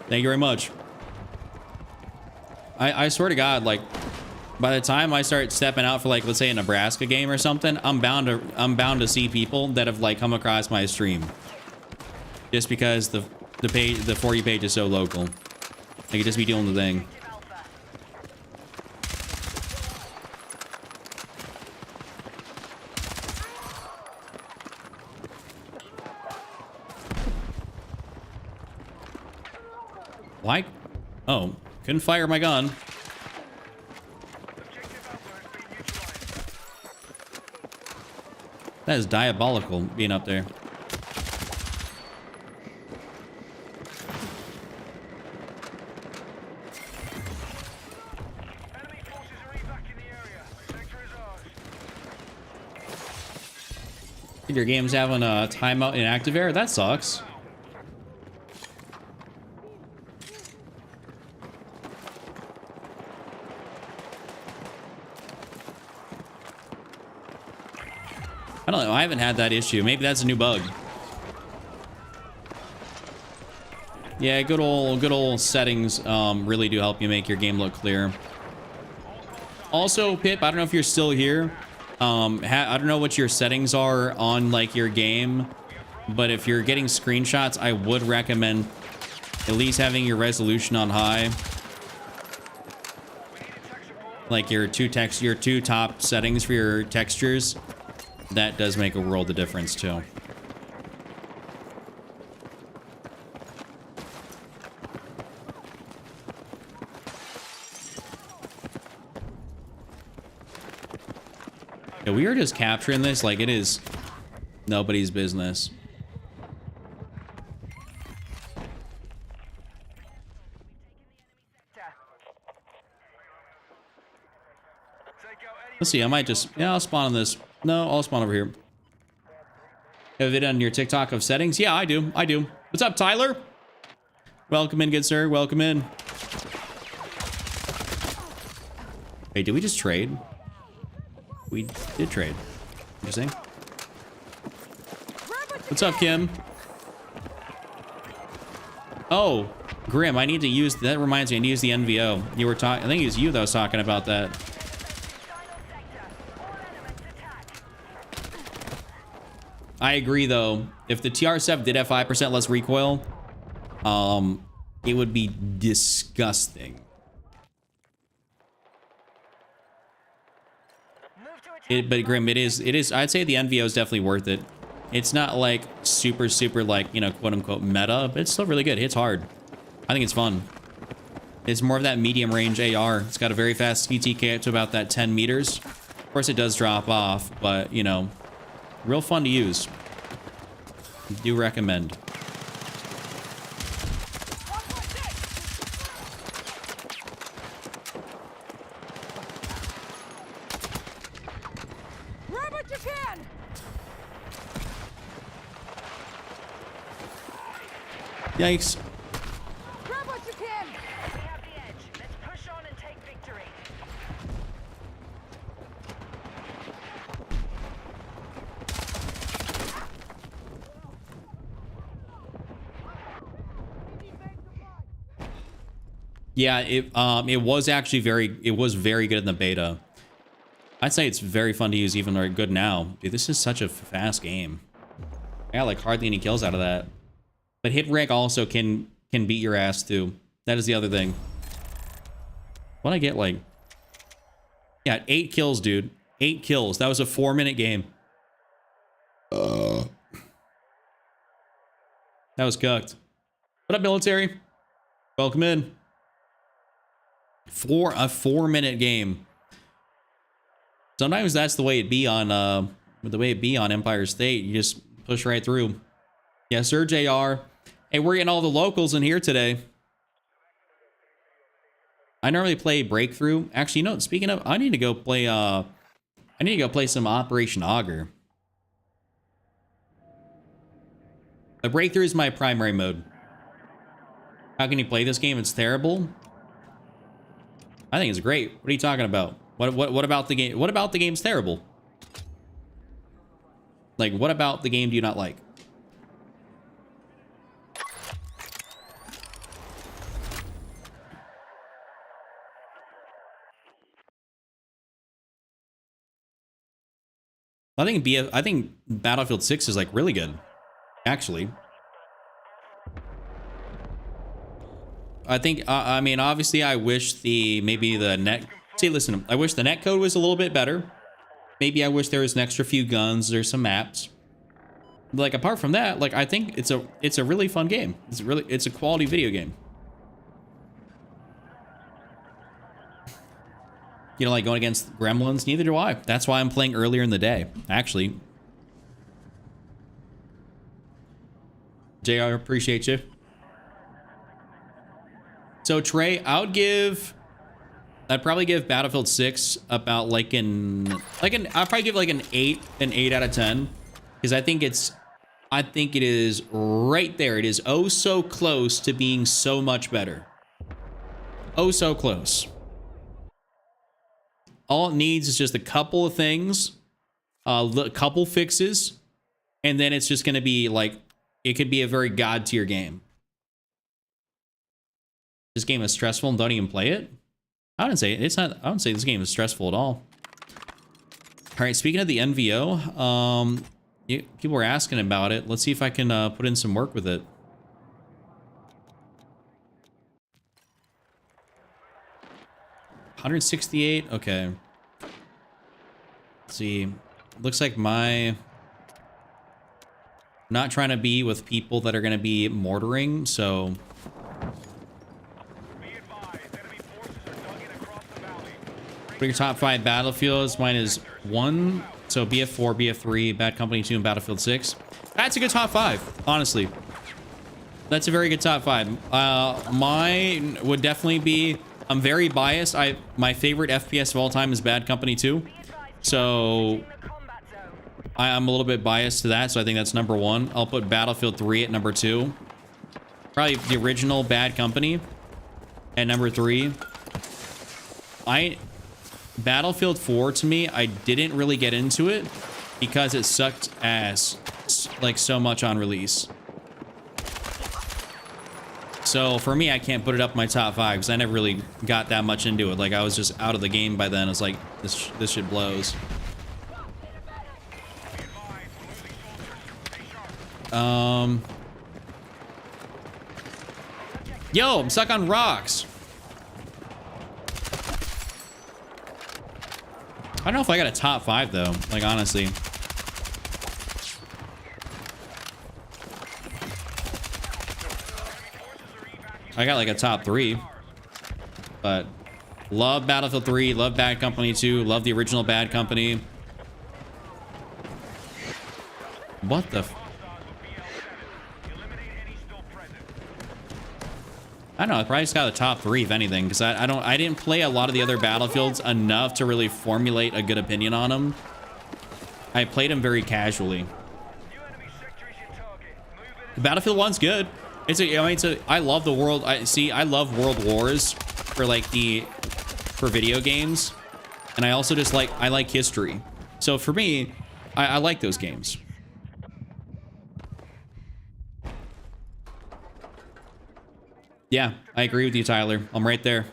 Thank you very much. I swear to God, like, by the time I start stepping out for like, let's say a Nebraska game or something, I'm bound to see people that have like come across my stream. Just because the For You page is so local. I could just be doing the thing. Why? Oh, couldn't fire my gun. That is diabolical being up there. Enemy forces are evacuating the area. Sector is ours. Your game's having a timeout in active air? That sucks. I don't know. I haven't had that issue. Maybe that's a new bug. Yeah, good old settings really do help you make your game look clear. Also, Pip, I don't know if you're still here. I don't know what your settings are on like your game, but if you're getting screenshots, I would recommend at least having your resolution on high. Like your two top settings for your textures. That does make a world of difference too. Yeah, we are just capturing this like it is nobody's business. Let's see, I might just... Yeah, I'll spawn on this. No, I'll spawn over here. Have it on your TikTok of settings? Yeah, I do. I do. What's up, Tyler? Welcome in, good sir. Welcome in. Hey, did we just trade? We did trade. Interesting. What's up, Kim? Oh, Grim, I need to use... That reminds me, I need to use the NVO. You were talking... I think it was you that was talking about that. I agree, though. If the TR7 did have 5% less recoil, it would be disgusting. But Grim, it is. I'd say the NVO is definitely worth it. It's not like super, like, you know, quote unquote meta, but it's still really good. It hits hard. I think it's fun. It's more of that medium range AR. It's got a very fast CTK up to about that 10 meters. Of course, it does drop off, but, you know, real fun to use. Do recommend. Grab what you can! Yikes. Grab what you can! We have the edge. Let's push on and take victory. Yeah, it was actually very good in the beta. I'd say it's very fun to use, even though good now. Dude, this is such a fast game. I got like hardly any kills out of that. But hit rank also can beat your ass too. That is the other thing. What I get like, yeah, 8 kills, dude. 8 kills. That was a 4-minute game. That was cooked. What up, military? Welcome in. For a 4-minute game. Sometimes that's the way it be on Empire State. You just push right through. Yeah, sir, JR. Hey, we're getting all the locals in here today. I normally play Breakthrough. Actually, you know, speaking of, I need to go play some Operation Augur. The Breakthrough is my primary mode. How can you play this game? It's terrible. I think it's great. What are you talking about? What about the game? What about the game's terrible? Like, what about the game do you not like? I think Battlefield 6 is like really good, actually. I think I mean, obviously I wish maybe the net... See, listen, I wish the netcode was a little bit better. Maybe I wish there was an extra few guns or some maps. But like, apart from that, like, I think it's a really fun game. It's a quality video game. You know, like going against gremlins, neither do I. That's why I'm playing earlier in the day, actually. JR, appreciate you. So Trey, I'd probably give Battlefield 6 about I'd probably give like an 8 out of 10, because I think it is right there. It is oh so close to being so much better. Oh so close. All it needs is just a couple of things, a couple fixes, and then it's just going to be like, it could be a very god tier game. This game is stressful and don't even play it? I wouldn't say it's not. I wouldn't say this game is stressful at all. All right, speaking of the NVO, people were asking about it. Let's see if I can put in some work with it. $168. Okay. Let's see. Looks like my. Not trying to be with people that are going to be mortaring, so. What are your top 5 battlefields? Mine is 1, so BF4, BF3, Bad Company 2, and Battlefield 6. That's a good top 5, honestly. That's a very good top 5. Mine would definitely be, I'm very biased. My favorite FPS of all time is Bad Company 2. So I'm a little bit biased to that, so I think that's number 1. I'll put Battlefield 3 at number 2. Probably the original Bad Company at number 3. Battlefield 4, to me, I didn't really get into it because it sucked ass, like, so much on release. So for me, I can't put it up in my top 5 because I never really got that much into it. Like, I was just out of the game by then. It's like, this shit blows. Yo, I'm stuck on rocks. I don't know if I got a top 5 though, like, honestly. I got like a top 3, but love Battlefield 3, love Bad Company 2, love the original Bad Company. What the I don't know, I probably just got a top 3 if anything, because I didn't play a lot of the other Battlefields enough to really formulate a good opinion on them. I played them very casually. Battlefield 1's good. I love the world. I love World Wars for video games, and I also just I like history. So for me, I like those games. Yeah, I agree with you, Tyler. I'm right there.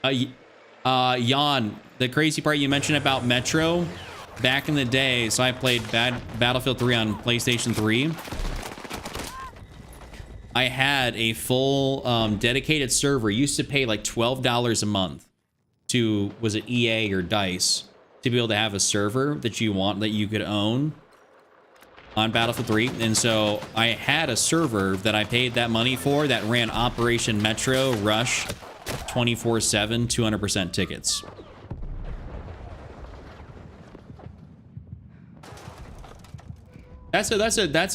Jan, the crazy part you mentioned about Metro, back in the day, so I played Battlefield 3 on PlayStation 3. I had a full dedicated server. You used to pay like $12 a month to, was it EA or DICE, to be able to have a server that you could own on Battlefield 3. And so I had a server that I paid that money for that ran Operation Metro Rush 24/7, 200% tickets. That's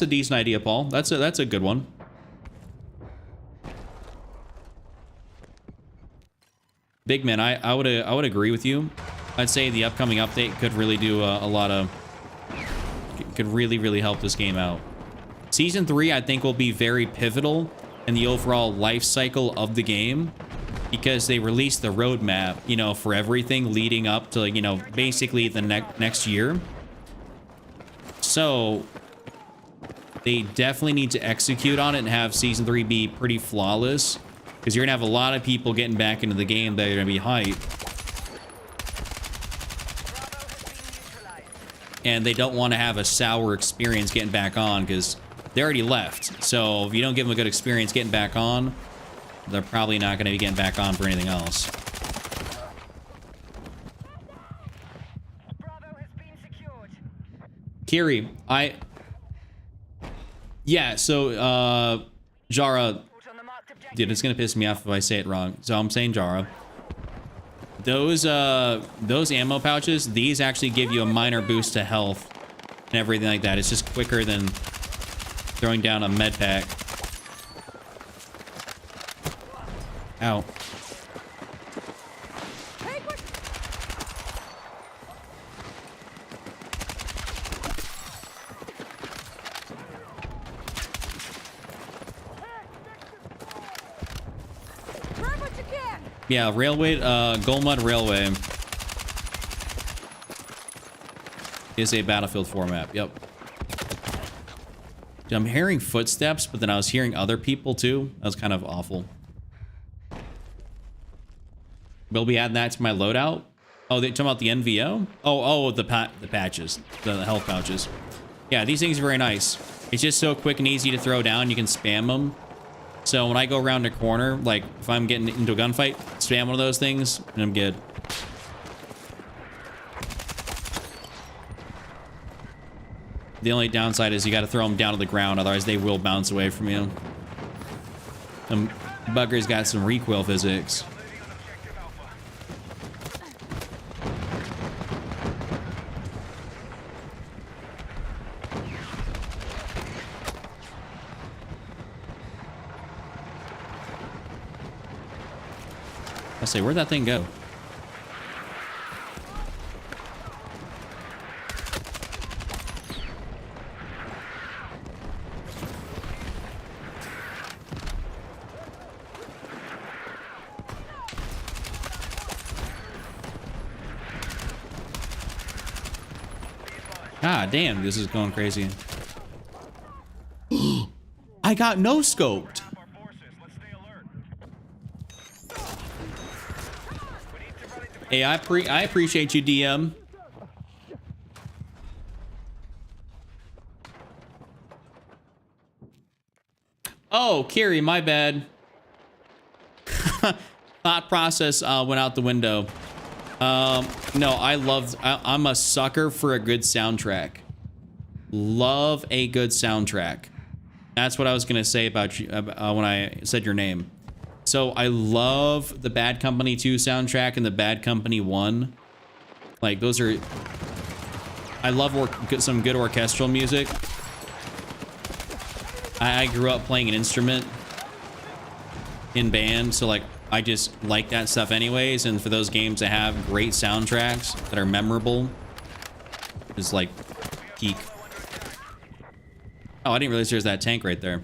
a decent idea, Paul. That's a good one. Big man, I would agree with you. I'd say the upcoming update could really do a lot of, could really help this game out. Season 3, I think, will be very pivotal in the overall life cycle of the game, because they released the roadmap, you know, for everything leading up to, you know, basically the next year. So they definitely need to execute on it and have Season 3 be pretty flawless, because you're gonna have a lot of people getting back into the game that are gonna be hyped. And they don't want to have a sour experience getting back on, because they already left. So if you don't give them a good experience getting back on, they're probably not going to be getting back on for anything else. Kiri, yeah, so, Jara, dude, it's going to piss me off if I say it wrong. So I'm saying Jara. Those ammo pouches, these actually give you a minor boost to health and everything like that. It's just quicker than throwing down a med pack. Ow. Yeah, railway, Golmud Railway is a Battlefield 4 map. Yep. I'm hearing footsteps, but then I was hearing other people too. That was kind of awful. We'll be adding that to my loadout. Oh, they talking about the NVO? Oh, the patches, the health pouches. Yeah, these things are very nice. It's just so quick and easy to throw down. You can spam them. So when I go around a corner, like if I'm getting into a gunfight, spam one of those things and I'm good. The only downside is you got to throw them down to the ground, otherwise they will bounce away from you. Some bugger's got some recoil physics. I say, where'd that thing go? Ah, damn, this is going crazy. I got no scoped. Our forces. Let's stay alert. Hey, I appreciate you, DM. Oh, Carrie, my bad. Thought process went out the window. No, I'm a sucker for a good soundtrack. Love a good soundtrack. That's what I was gonna say about you when I said your name. So I love the Bad Company 2 soundtrack and the Bad Company 1. Like those are, I love some good orchestral music. I grew up playing an instrument in band, so like I just like that stuff anyways. And for those games that have great soundtracks that are memorable, is like peak. Oh, I didn't realize there's that tank right there.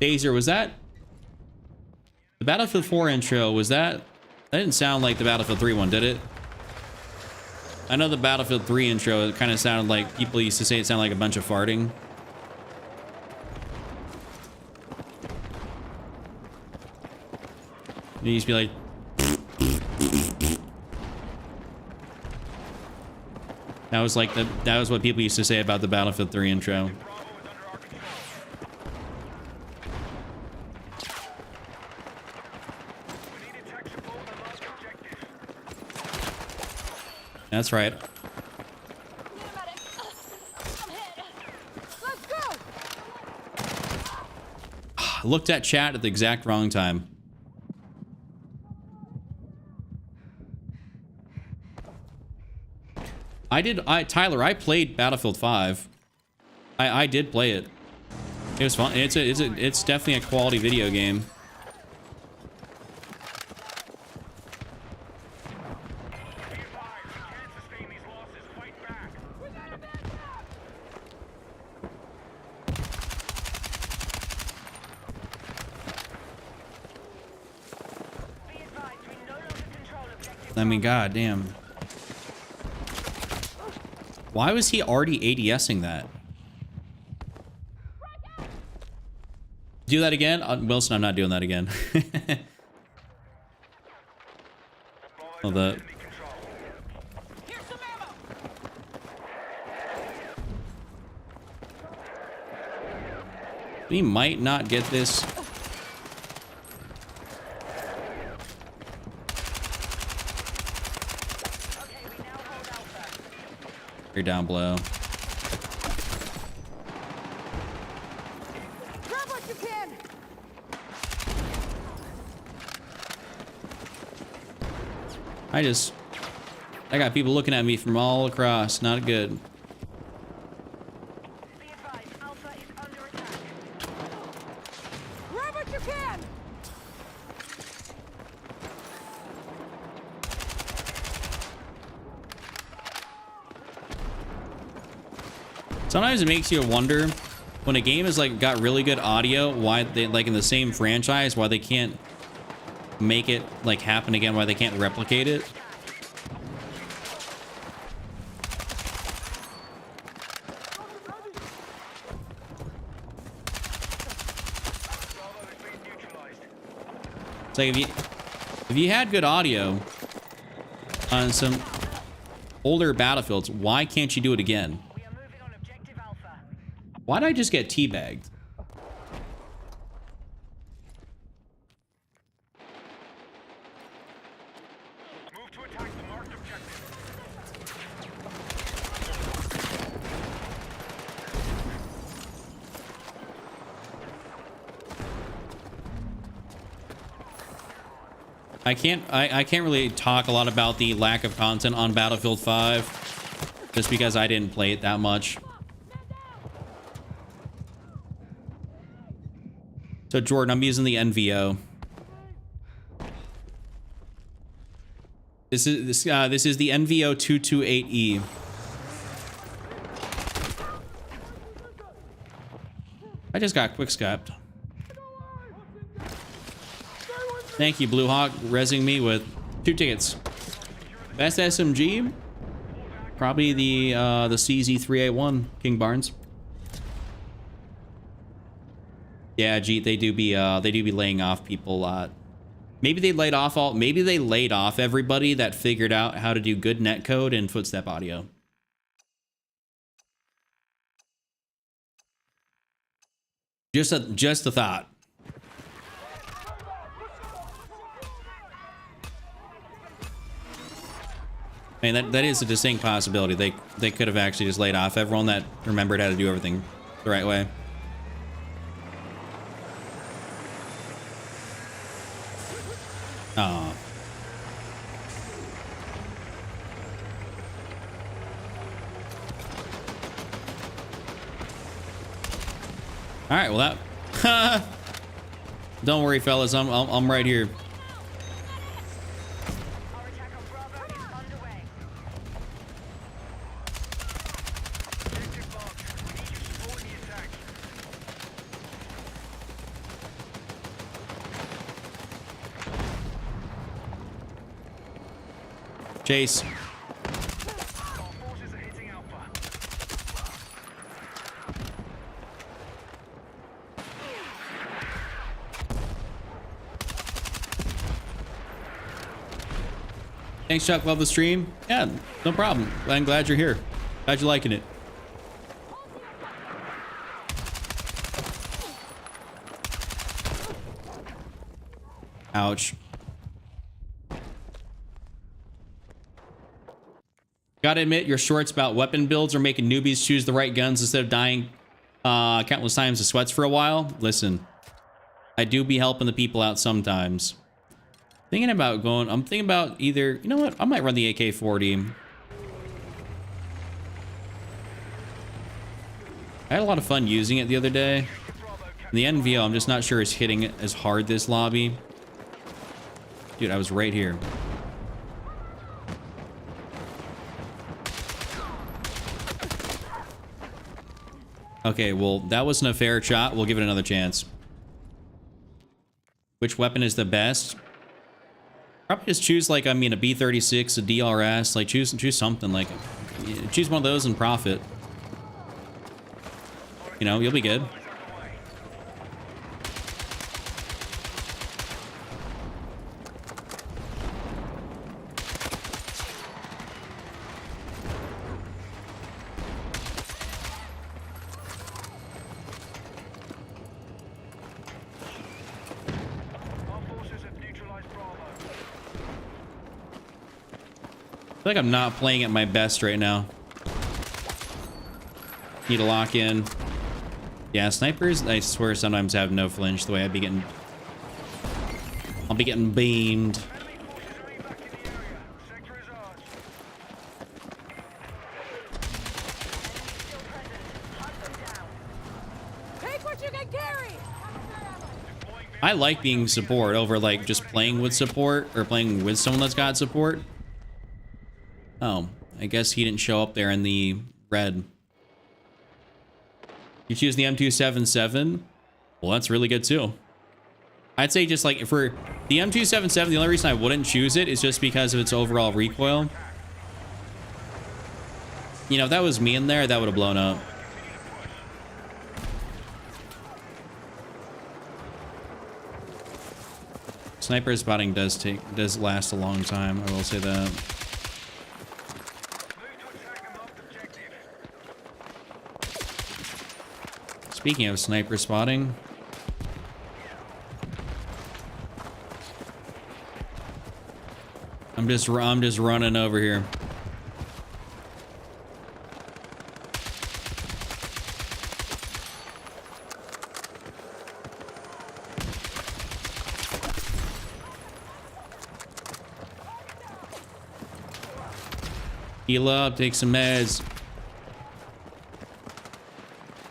Dazer, was that the Battlefield 4 intro? Was that didn't sound like the Battlefield 3 one, did it? I know the Battlefield 3 intro, it kind of sounded like people used to say it sounded like a bunch of farting. It used to be like, that was like that was what people used to say about the Battlefield 3 intro. That's right. Let's go. I looked at chat at the exact wrong time. Tyler, I played Battlefield 5. I did play it. It was fun. It's definitely a quality video game. I mean, god damn. Why was he already ADSing that? Do that again? Wilson, I'm not doing that again. Oh, the... We might not get this. You're down below. Grab what you can. I got people looking at me from all across. Not good. Be advised, Alpha is under attack. Grab what you can. Sometimes it makes you wonder when a game has like got really good audio, why they like in the same franchise, why they can't make it like happen again, why they can't replicate it. It's like if you had good audio on some older Battlefields, why can't you do it again? We are moving on objective Alpha. Why did I just get teabagged? Move to attack the marked objective. I can't really talk a lot about the lack of content on Battlefield 5 just because I didn't play it that much. So Jordan, I'm using the NVO. This is the NVO 228E. I just got quickscoped. Thank you, Blue Hawk, rezzing me with 2 tickets. Best SMG? Probably the CZ3A1, King Barnes. Yeah, Jeet, they do be laying off people a lot. Maybe they laid off everybody that figured out how to do good netcode and footstep audio. Just a thought. I mean, that is a distinct possibility. They could have actually just laid off everyone that remembered how to do everything the right way. Oh. All right, well that. Don't worry, fellas. I'm right here. Our attack on Bravo is underway. Objective marked. We need you support the attack. Chase. Our forces are hitting Alpha. Thanks, Chuck. Love the stream. Yeah, no problem. I'm glad you're here. Glad you're liking it. Ouch. Gotta admit, your shorts about weapon builds are making newbies choose the right guns instead of dying countless times of sweats for a while. Listen, I do be helping the people out sometimes. I'm thinking about either, you know what? I might run the AK-40. I had a lot of fun using it the other day. The NVO, I'm just not sure is hitting it as hard this lobby. Dude, I was right here. Okay, well, that wasn't a fair shot. We'll give it another chance. Which weapon is the best? Probably just choose, like, I mean, a B-36, a DRS. Like, choose something. Like, choose one of those and profit. You know, you'll be good. Our forces have neutralized Bravo. I feel like I'm not playing at my best right now. Need to lock in. Yeah, snipers, I swear, sometimes have no flinch the way I'll be getting beamed. Enemy forces are evac in the area. Sector is ours. Still present. Hunt them down. Take what you can carry. Deploying I like being support over, like, just playing with support or playing with someone that's got support. Oh, I guess he didn't show up there in the red. You choose the M277? Well, that's really good too. I'd say just like for the M277, the only reason I wouldn't choose it is just because of its overall recoil. You know, if that was me in there, that would have blown up. Sniper spotting does last a long time. I will say that. Speaking of sniper spotting, I'm just running over here. Heal up, take some meds.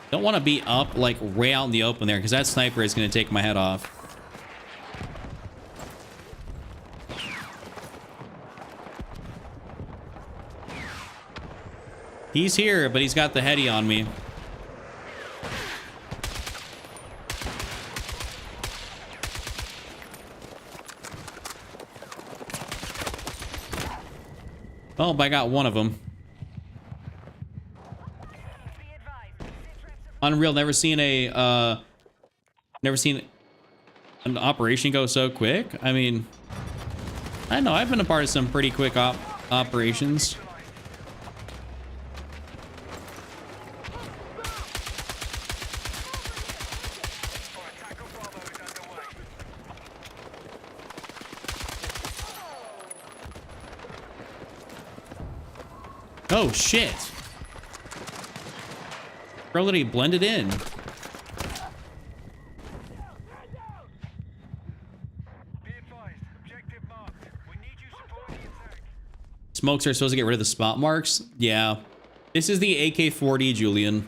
Don't want to be up like way out in the open there because that sniper is going to take my head off. He's here, but he's got the heady on me. Oh, but I got one of them. Unreal. Never seen an operation go so quick. I mean, I know I've been a part of some pretty quick operations. Oh shit. Bro, literally blended in. Smokes are supposed to get rid of the spot marks. Yeah. This is the AK-40, Julian.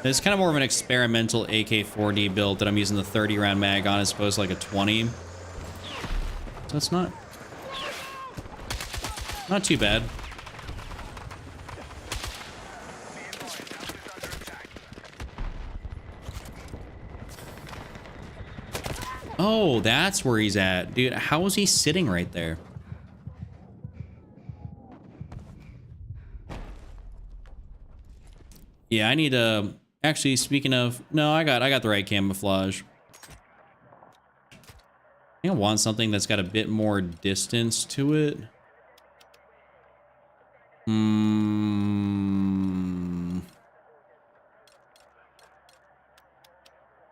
It's kind of more of an experimental AK-40 build that I'm using the 30 round mag on as opposed to like a 20. So it's not too bad. Oh, that's where he's at. Dude, how is he sitting right there? Yeah, I need to... Actually, speaking of... No, I got the right camouflage. I think I want something that's got a bit more distance to it.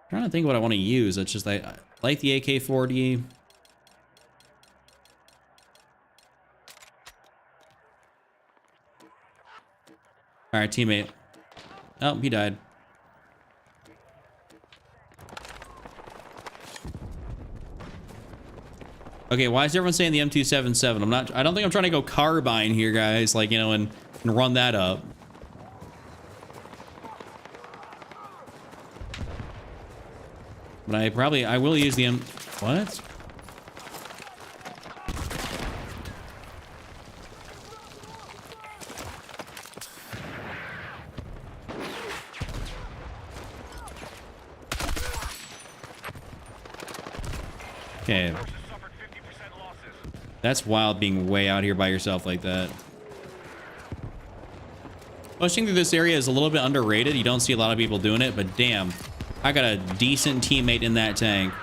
Trying to think what I want to use. It's just I like the AK-40. All right, teammate. Oh, he died. Okay, why is everyone saying the M277? I don't think I'm trying to go carbine here, guys. Like, you know, and run that up. But I will use the M... What? Okay. That's wild being way out here by yourself like that. Pushing through this area is a little bit underrated. You don't see a lot of people doing it, but damn. I got a decent teammate in that tank.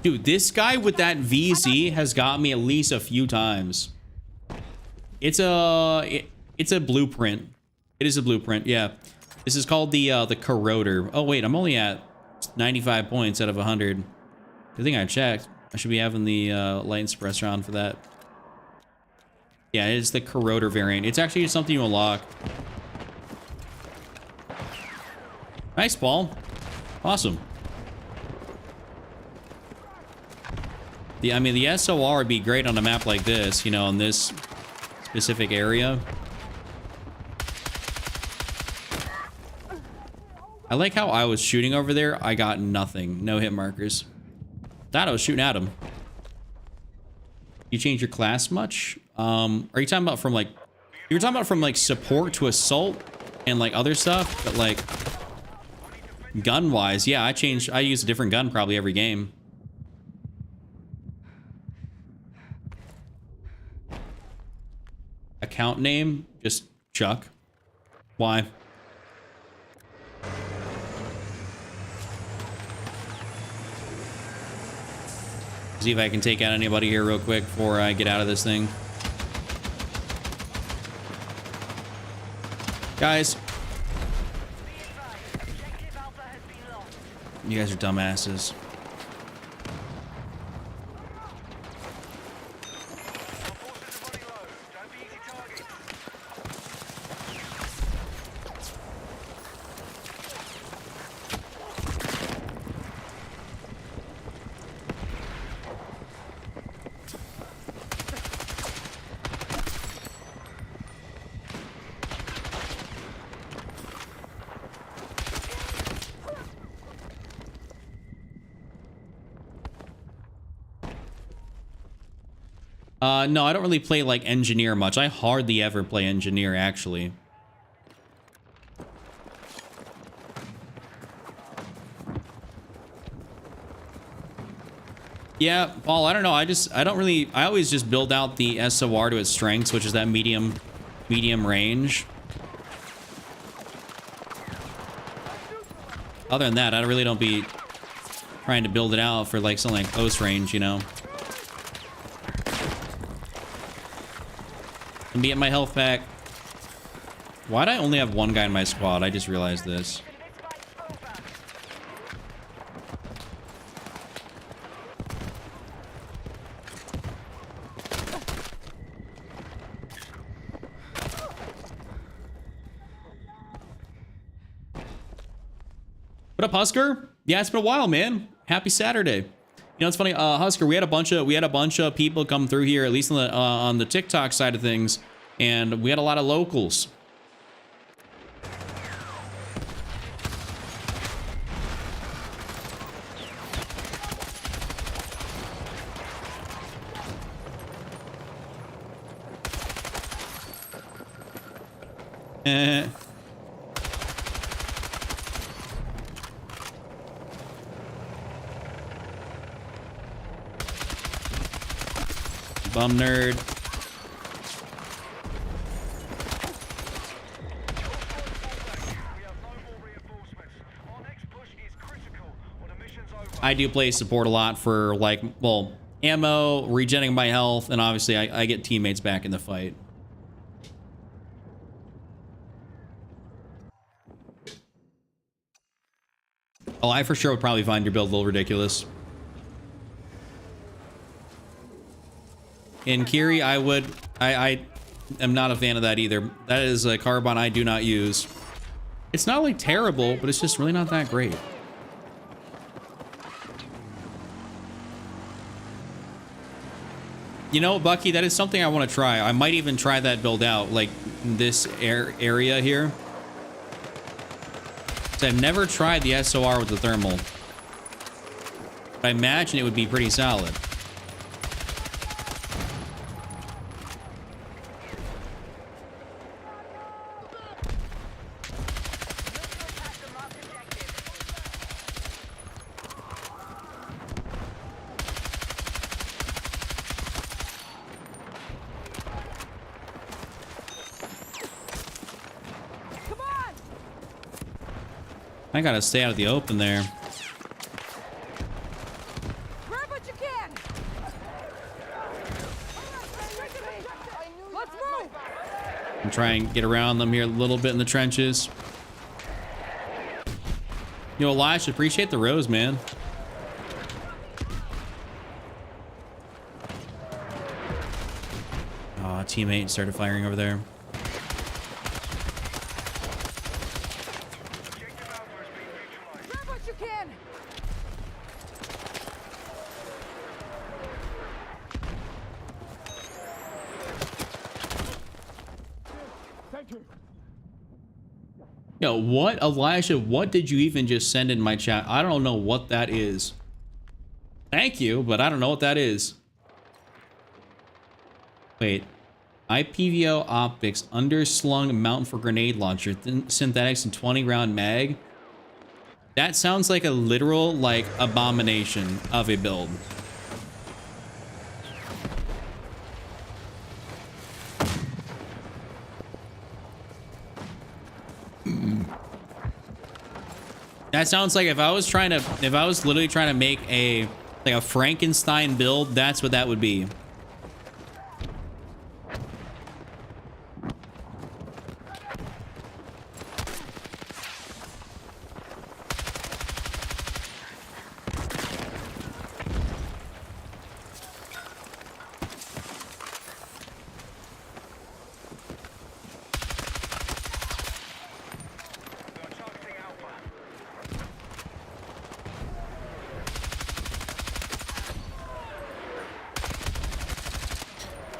Dude, this guy with that VZ has got me at least a few times. It's a blueprint. It is a blueprint, yeah. This is called the corroder. Oh wait, I'm only at 95 points out of 100. Good thing I checked. I should be having the light suppressor on for that. Yeah, it's the corroder variant. It's actually something you unlock. Nice, Paul. Awesome. I mean, the SOR would be great on a map like this, you know, in this specific area. I like how I was shooting over there. I got nothing. No hit markers. Thought I was shooting at him. You change your class much? Are you talking about from like... You were talking about from like support to assault and like other stuff, but like gun wise, yeah, I use a different gun probably every game. Account name, just Chuck. Why? See if I can take out anybody here real quick before I get out of this thing. Guys. You guys are dumbasses. No, I don't really play like engineer much. I hardly ever play engineer, actually. Yeah, Paul, I don't know. I always just build out the SOR to its strengths, which is that medium range. Other than that, I really don't be trying to build it out for like something like close range, you know. Let me get my health back. Why'd I only have one guy in my squad? I just realized this. What up, Husker? Yeah, it's been a while, man. Happy Saturday. You know, it's funny, Husker. We had a bunch of people come through here, at least on the TikTok side of things, and we had a lot of locals. Bum nerd. I do play support a lot for like, well, ammo, regenerating my health, and obviously I get teammates back in the fight. Oh, I for sure would probably find your build a little ridiculous. In Kiri, I am not a fan of that either. That is a carbine I do not use. It's not like terrible, but it's just really not that great. You know, Bucky, that is something I want to try. I might even try that build out, like this area here. So I've never tried the SOR with the thermal. But I imagine it would be pretty solid. I gotta stay out of the open there. Grab what you can. Let's move. And try and get around them here a little bit in the trenches. You know, Elias, appreciate the rose, man. Oh, teammate started firing over there. Yo, what, Elijah, what did you even just send in my chat? I don't know what that is. Thank you, but I don't know what that is. Wait. IPVO optics, underslung mount for grenade launcher, synthetics and 20 round mag. That sounds like a literal, like, abomination of a build. That sounds like if I was literally trying to make a, like a Frankenstein build, that's what that would be.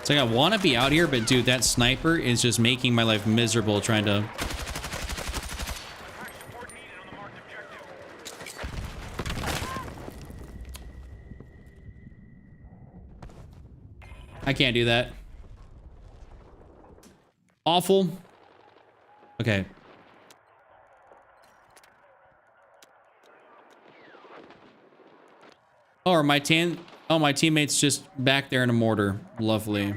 It's like I want to be out here, but dude, that sniper is just making my life miserable trying to... I can't do that. Awful. Okay. Oh, or my teammate's just back there in a mortar. Lovely.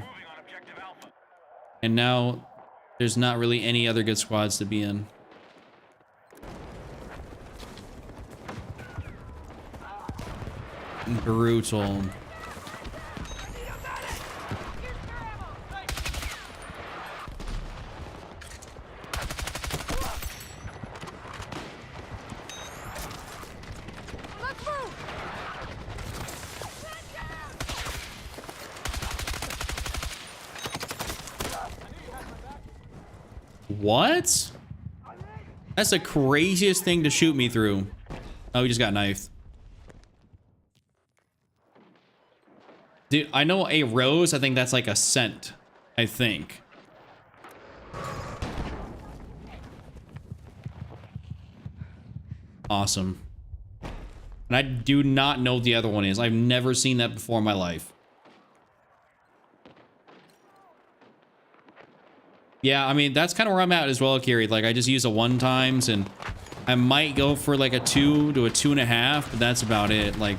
And now there's not really any other good squads to be in. Brutal. What? That's the craziest thing to shoot me through. Oh, he just got knifed. Dude, I know a rose, I think that's like a cent, I think. Awesome. And I do not know what the other one is. I've never seen that before in my life. Yeah, I mean, that's kind of where I'm at as well, Kiri. Like, I just use a 1x, and I might go for like a 2 to a 2.5, but that's about it. Like,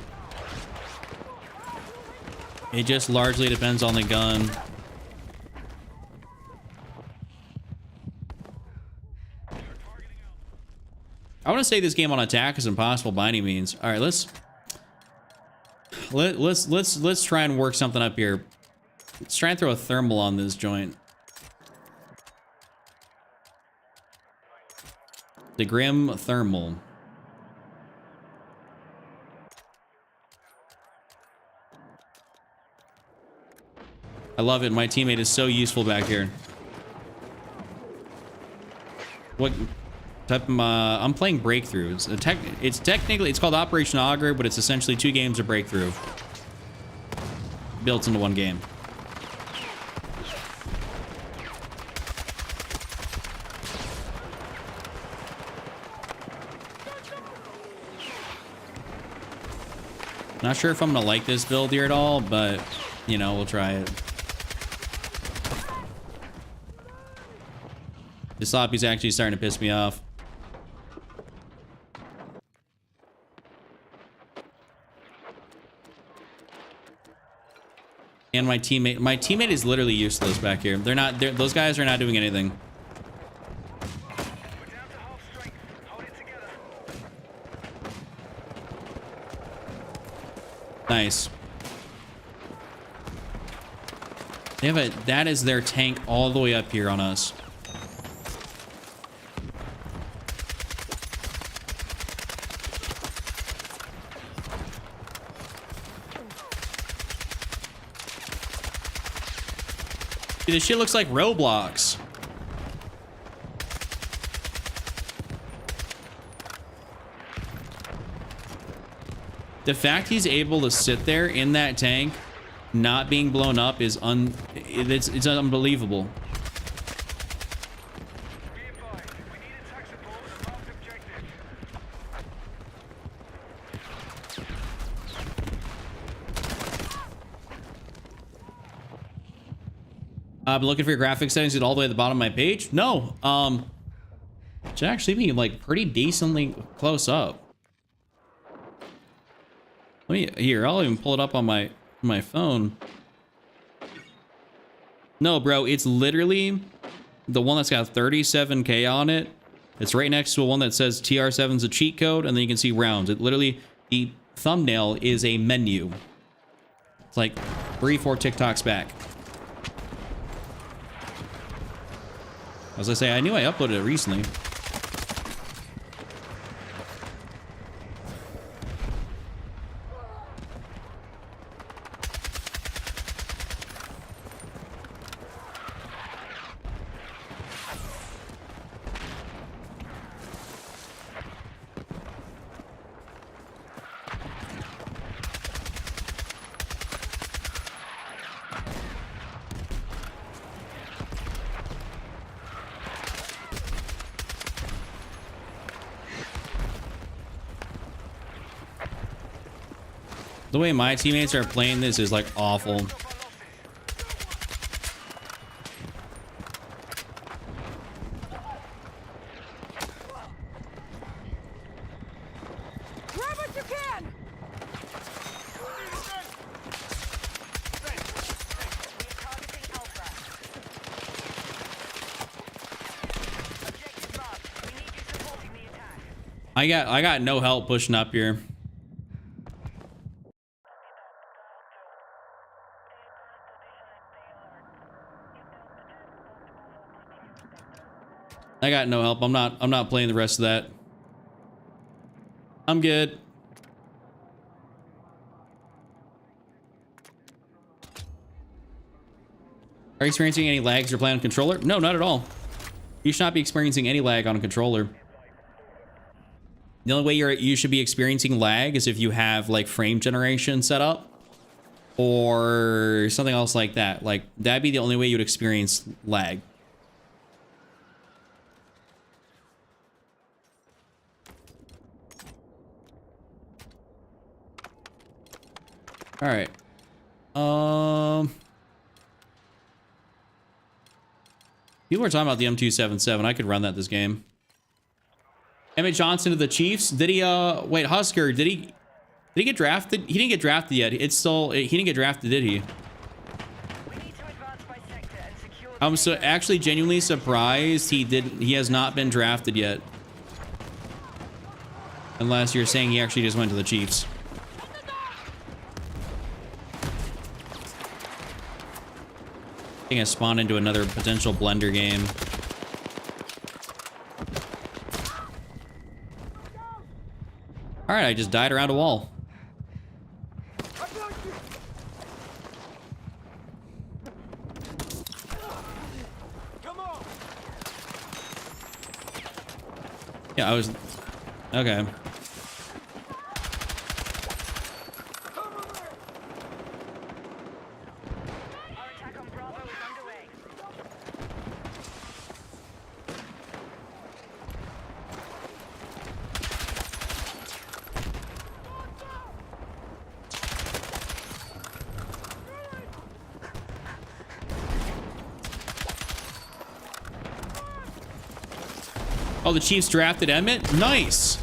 it just largely depends on the gun. I want to say this game on attack is impossible by any means. All right, let's try and work something up here. Let's try and throw a thermal on this joint. The Grim Thermal. I love it. My teammate is so useful back here. What type of, I'm playing Breakthrough. It's technically, it's called Operation Augur, but it's essentially 2 games of Breakthrough built into one game. Not sure if I'm gonna like this build here at all, but you know, we'll try it. This lobby's actually starting to piss me off. And my teammate is literally useless back here. Those guys are not doing anything. Nice. They have that is their tank all the way up here on us. Dude, this shit looks like Roblox. The fact he's able to sit there in that tank, not being blown up, is it's unbelievable. I've been looking for your graphics settings at all the way at the bottom of my page. No, it's actually be like pretty decently close up. Let me here. I'll even pull it up on my phone. No, bro, it's literally the one that's got 37K on it. It's right next to a one that says TR7's a cheat code, and then you can see rounds. It literally, the thumbnail is a menu. It's like 3-4 TikToks back. As I say, I knew I uploaded it recently. The way my teammates are playing this is like awful. Grab what you can! We're targeting Alpha. Objective marked. We need you supporting the attack. I got no help pushing up here. I got no help. I'm not playing the rest of that. I'm good. Are you experiencing any lags or playing on controller? No, not at all. You should not be experiencing any lag on a controller. The only way you should be experiencing lag is if you have like frame generation set up or something else like that. Like that'd be the only way you'd experience lag. All right. People are talking about the M277. I could run that this game. Emmett Johnson to the Chiefs. Did he wait, Husker, did he get drafted? He didn't get drafted yet. It's still he didn't get drafted, did he? We need to advance by sector and secure I'm so actually genuinely surprised he has not been drafted yet. Unless you're saying he actually just went to the Chiefs. I think I spawned into another potential blender game. All right, I just died around a wall. Yeah, I was okay. Our attack on Bravo is underway. Oh, the Chiefs drafted Emmett? Nice.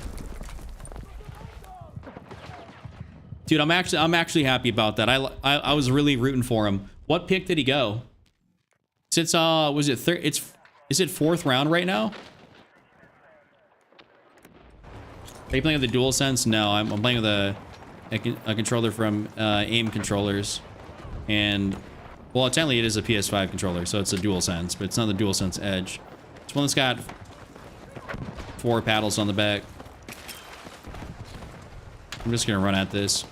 Dude, I'm actually happy about that. I was really rooting for him. What pick did he go? Since was it third? Is it fourth round right now? Are you playing with the DualSense? No, I'm playing with a controller from AIM controllers, and well, technically it is a PS5 controller, so it's a DualSense, but it's not the DualSense Edge. It's one that's got 4 paddles on the back. I'm just gonna run at this.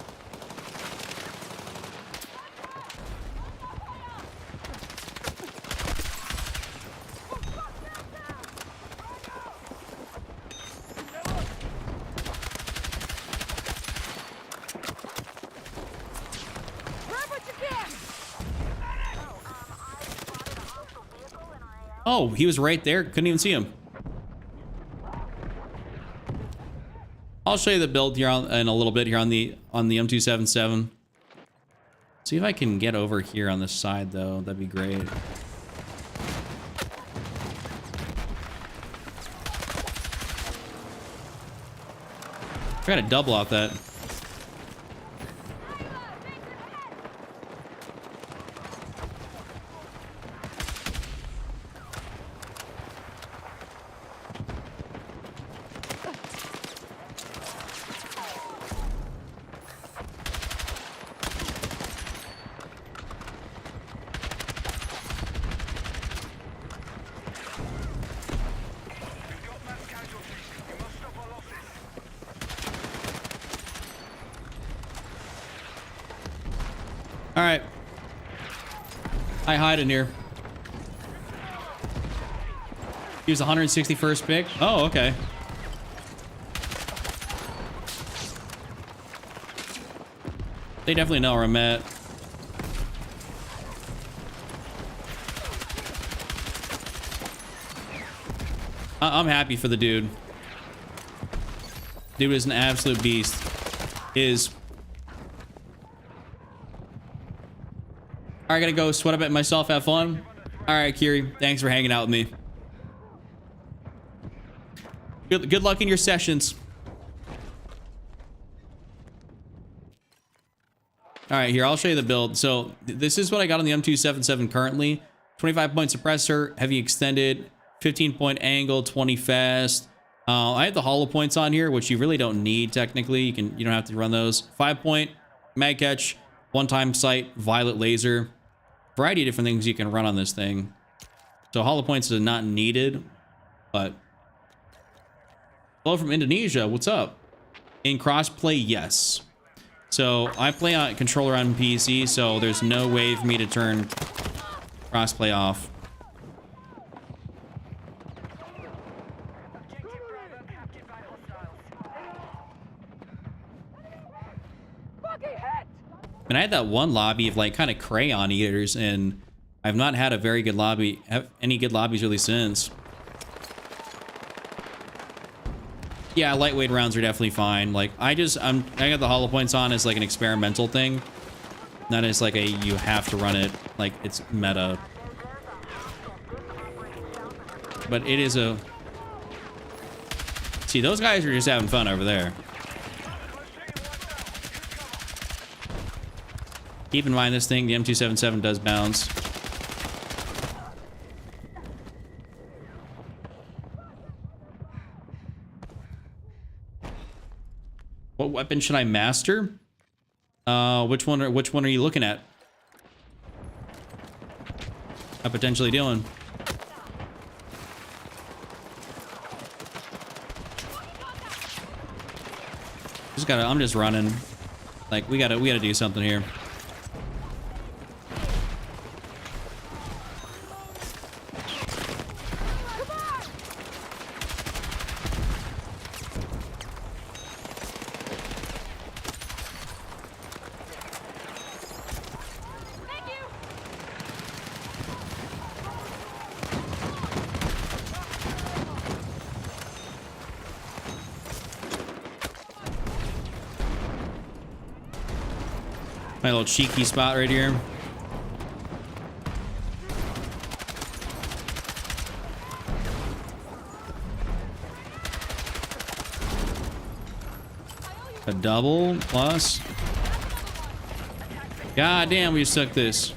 Grab what you can! Oh, he was right there. Couldn't even see him. I'll show you the build here in a little bit here on the M277. See if I can get over here on this side though. That'd be great. I got a double off that. We've got mass casualties. We must stop our losses. All right. I hide in here. He was 161st pick. Oh, okay. They definitely know where I'm at. I'm happy for the dude. Dude is an absolute beast. All right, gotta go sweat a bit myself, have fun. All right, Kiri, thanks for hanging out with me. Good luck in your sessions. All right, here, I'll show you the build. So this is what I got on the M277 currently. 25-point suppressor, heavy extended, 15-point angle, 20 fast. I have the hollow points on here, which you really don't need technically. You don't have to run those. 5-point mag catch, one-time sight, violet laser. Variety of different things you can run on this thing. So hollow points are not needed, but hello from Indonesia. What's up? In crossplay, yes. So I play on controller on PC, so there's no way for me to turn crossplay off. Objective Bravo captured by hostiles. Fucking hit! And I had that one lobby of like kind of crayon eaters, and I've not had a very good lobby, any good lobbies really since. Yeah, lightweight rounds are definitely fine. Like I got the hollow points on as like an experimental thing, not as like a you have to run it like it's meta. But it is a. See, those guys are just having fun over there. Keep in mind this thing, the M277 does bounce. What weapon should I master? Which one are you looking at? I'm potentially doing. I'm just running. Like we gotta do something here. My little cheeky spot right here. A double plus. God damn, we just took this.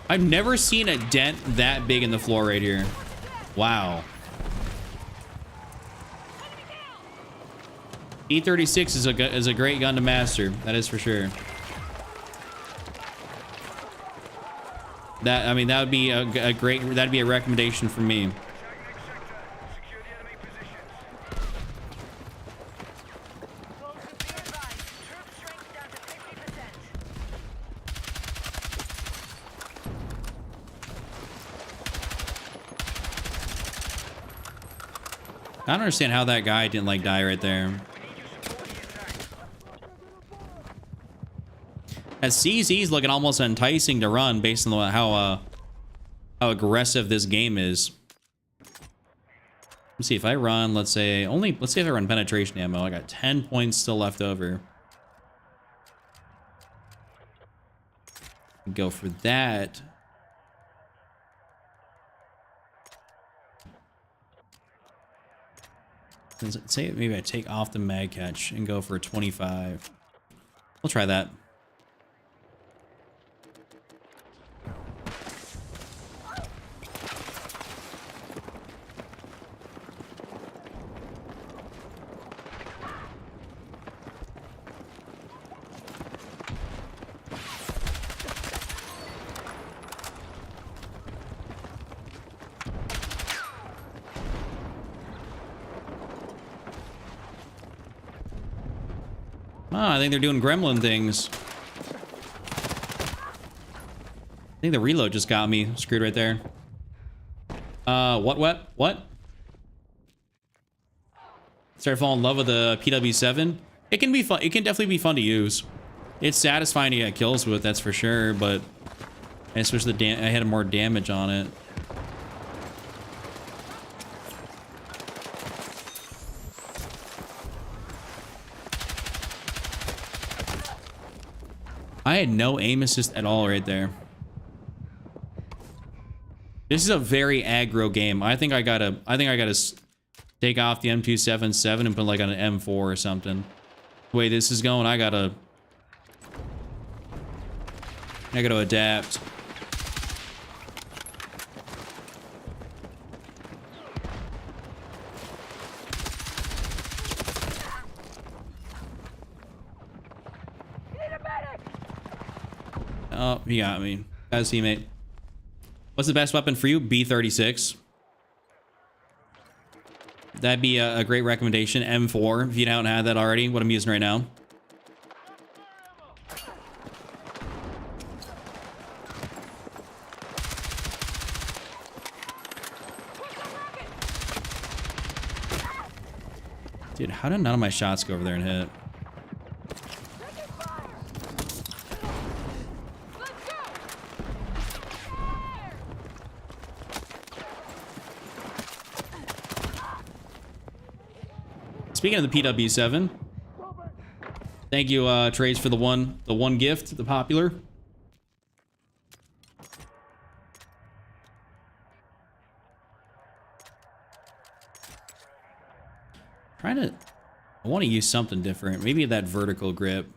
I've never seen a dent that big in the floor right here. Wow. E36 is a great gun to master. That is for sure. That would be that'd be a recommendation from me. Secure the enemy positions. Be advised, troop strength down to 50%. I don't understand how that guy didn't like die right there. As CZ's looking almost enticing to run based on how aggressive this game is. Let's see if I run, let's say if I run penetration ammo, I got 10 points still left over. Go for that. Say maybe I take off the mag catch and go for a 25. We'll try that. Ah, I think they're doing gremlin things. I think the reload just got me screwed right there. What? Started falling in love with the PW7. It can be fun. It can definitely be fun to use. It's satisfying to get kills with, that's for sure, but I switched I had more damage on it. I had no aim assist at all right there. This is a very aggro game. I think I gotta take off the M277 and put like on an M4 or something. The way this is going, I gotta adapt. Oh, he got me. Got his teammate. What's the best weapon for you? B36. That'd be a great recommendation. M4, if you don't have that already. What I'm using right now. Dude, how did none of my shots go over there and hit? Speaking of the PW7, thank you, Trace, for the one gift, the popular. I want to use something different. Maybe that vertical grip.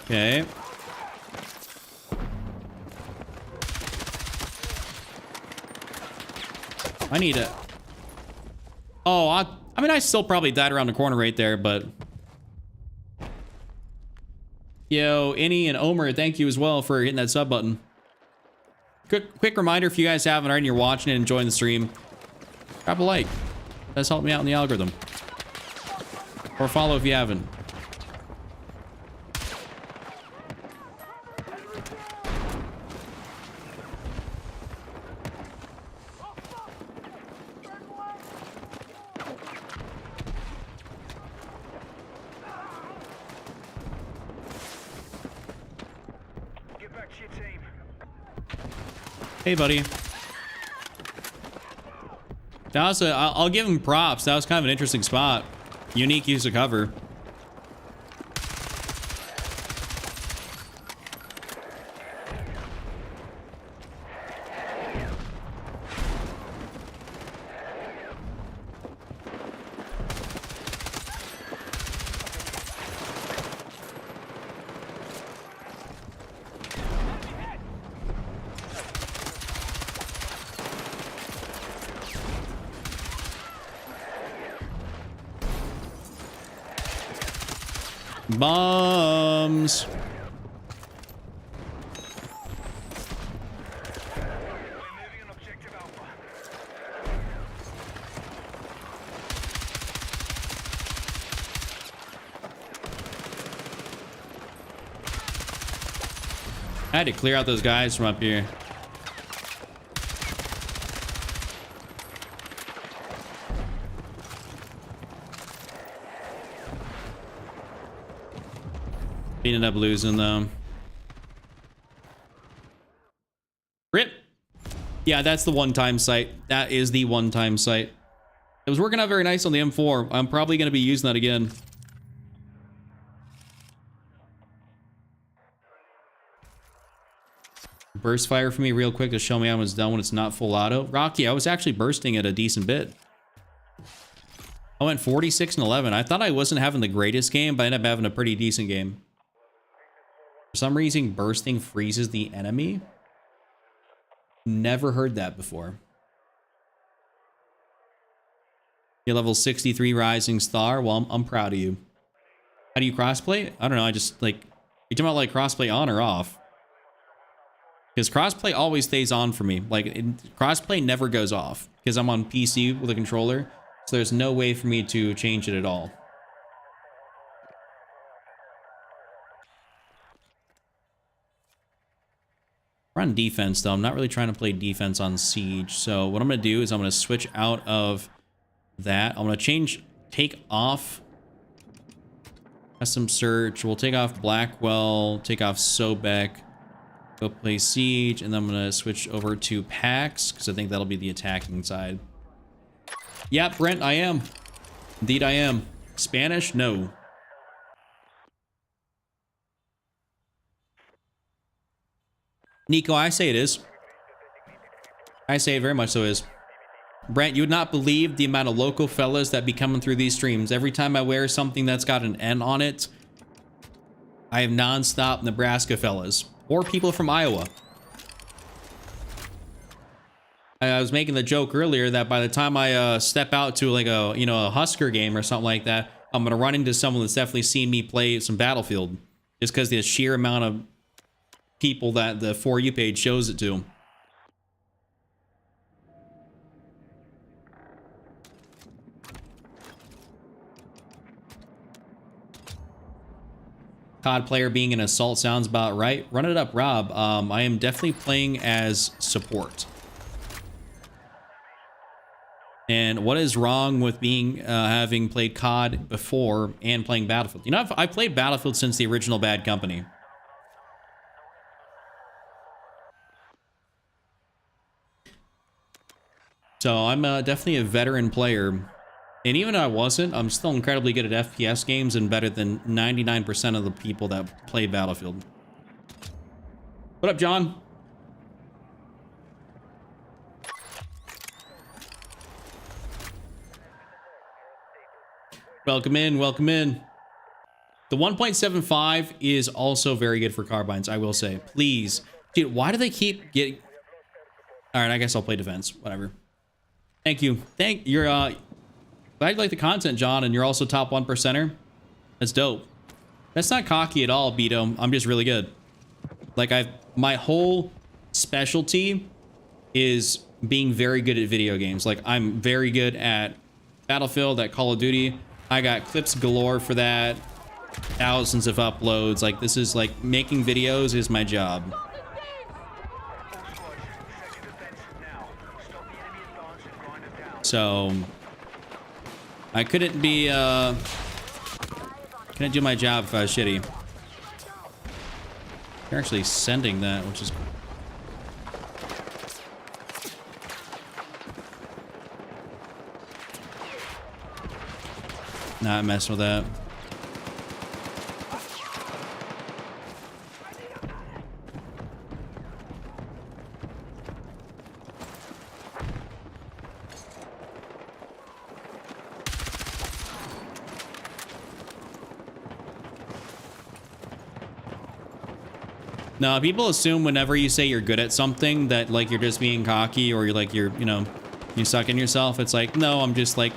Okay. I need a... Oh, I mean, I still probably died around the corner right there, but... Yo, Innie and Omer, thank you as well for hitting that sub button. Quick reminder, if you guys haven't already and you're watching and enjoying the stream, drop a like. That's helped me out in the algorithm. Or follow if you haven't. Hey, buddy. That was I'll give him props. That was kind of an interesting spot. Unique use of cover. Bombs. I had to clear out those guys from up here. We ended up losing them. Rip. Yeah, that's the one-time site. That is the one-time site. It was working out very nice on the M4. I'm probably going to be using that again. Burst fire for me real quick to show me I was done when it's not full auto. Rocky, I was actually bursting at a decent bit. I went 46 and 11. I thought I wasn't having the greatest game, but I ended up having a pretty decent game. For some reason, bursting freezes the enemy. Never heard that before. You're level 63 Rising Star. Well, I'm proud of you. How do you crossplay? I don't know. I just like... You talking about like crossplay on or off? Because crossplay always stays on for me. Like, crossplay never goes off. Because I'm on PC with a controller. So there's no way for me to change it at all. We're on defense, though. I'm not really trying to play defense on Siege. So what I'm going to do is I'm going to switch out of that. I'm going to take off Custom Search. We'll take off Blackwell, take off Sobek, go play Siege, and then I'm going to switch over to Pax, because I think that'll be the attacking side. Yeah, Brent, I am. Indeed, I am. Spanish? No. Nico, I say it is. I say it very much so is. Brent, you would not believe the amount of local fellas that be coming through these streams. Every time I wear something that's got an N on it, I have non-stop Nebraska fellas. Or people from Iowa. I was making the joke earlier that by the time I step out to like a, you know, a Husker game or something like that, I'm going to run into someone that's definitely seen me play some Battlefield. Just because the sheer amount of people that the For You page shows it to. COD player being an assault sounds about right. Run it up, Rob. I am definitely playing as support. And what is wrong with being having played COD before and playing Battlefield? You know, I've played Battlefield since the original Bad Company. So I'm definitely a veteran player. And even if I wasn't, I'm still incredibly good at FPS games and better than 99% of the people that play Battlefield. What up, John? Welcome in, welcome in. The 1.75 is also very good for carbines, I will say. Please. Dude, why do they keep getting... Alright, I guess I'll play defense. Whatever. Thank you. You're, glad you like the content, John, and you're also top 1%er. That's dope. That's not cocky at all, Beto. I'm just really good. Like, my whole specialty is being very good at video games. Like, I'm very good at Battlefield, at Call of Duty. I got clips galore for that. Thousands of uploads. Like, this is like, making videos is my job. So I couldn't be couldn't do my job if I was shitty. They're actually sending that, which is not messing with that. No, people assume whenever you say you're good at something that like you're just being cocky or you're like you know, you suck in yourself. It's like, no, I'm just like,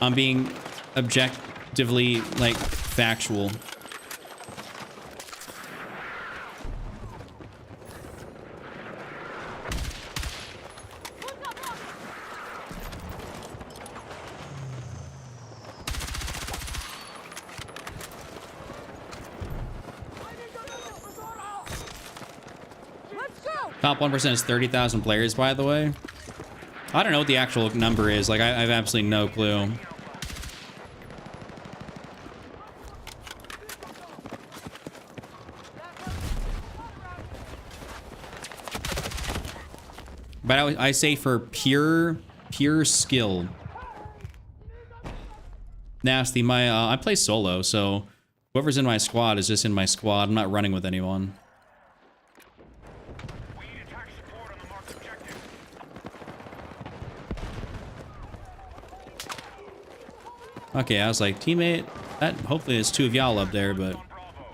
I'm being objectively like factual. Top 1% is 30,000 players, by the way. I don't know what the actual number is. Like, I have absolutely no clue. But I say for pure skill. Nasty. I play solo, so whoever's in my squad is just in my squad. I'm not running with anyone. We need attack support on the marked objective. Okay, I was like, teammate, that hopefully there's two of y'all up there, but On Bravo.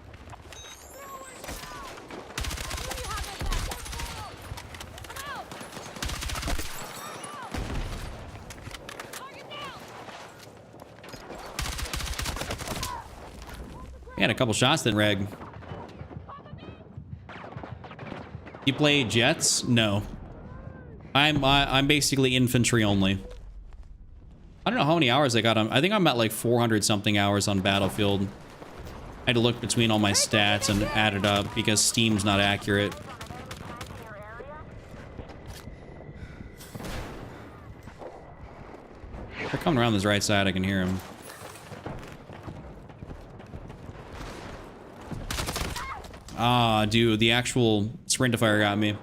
he had a couple shots then, Reg. You play jets? No. I'm basically infantry only. I don't know how many hours I got on. I think I'm at like 400 something hours on Battlefield. I had to look between all my stats and add it up because Steam's not accurate. They're coming around this right side. I can hear them. Ah, dude, the actual Sprintifier got me.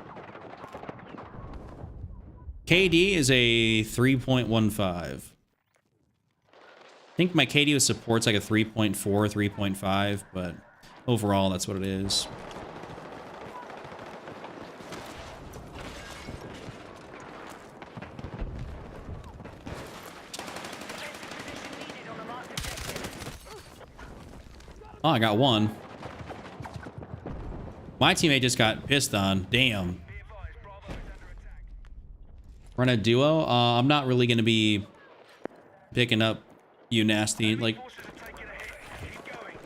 KD is a 3.15. I think my KD supports like a 3.4, 3.5, but overall, that's what it is. Oh, I got one. My teammate just got pissed on. Damn. Be advised, Bravo is under attack. Run a duo? I'm not really going to be picking up you, Nasty. Like, Forces are taking a hit. Keep going.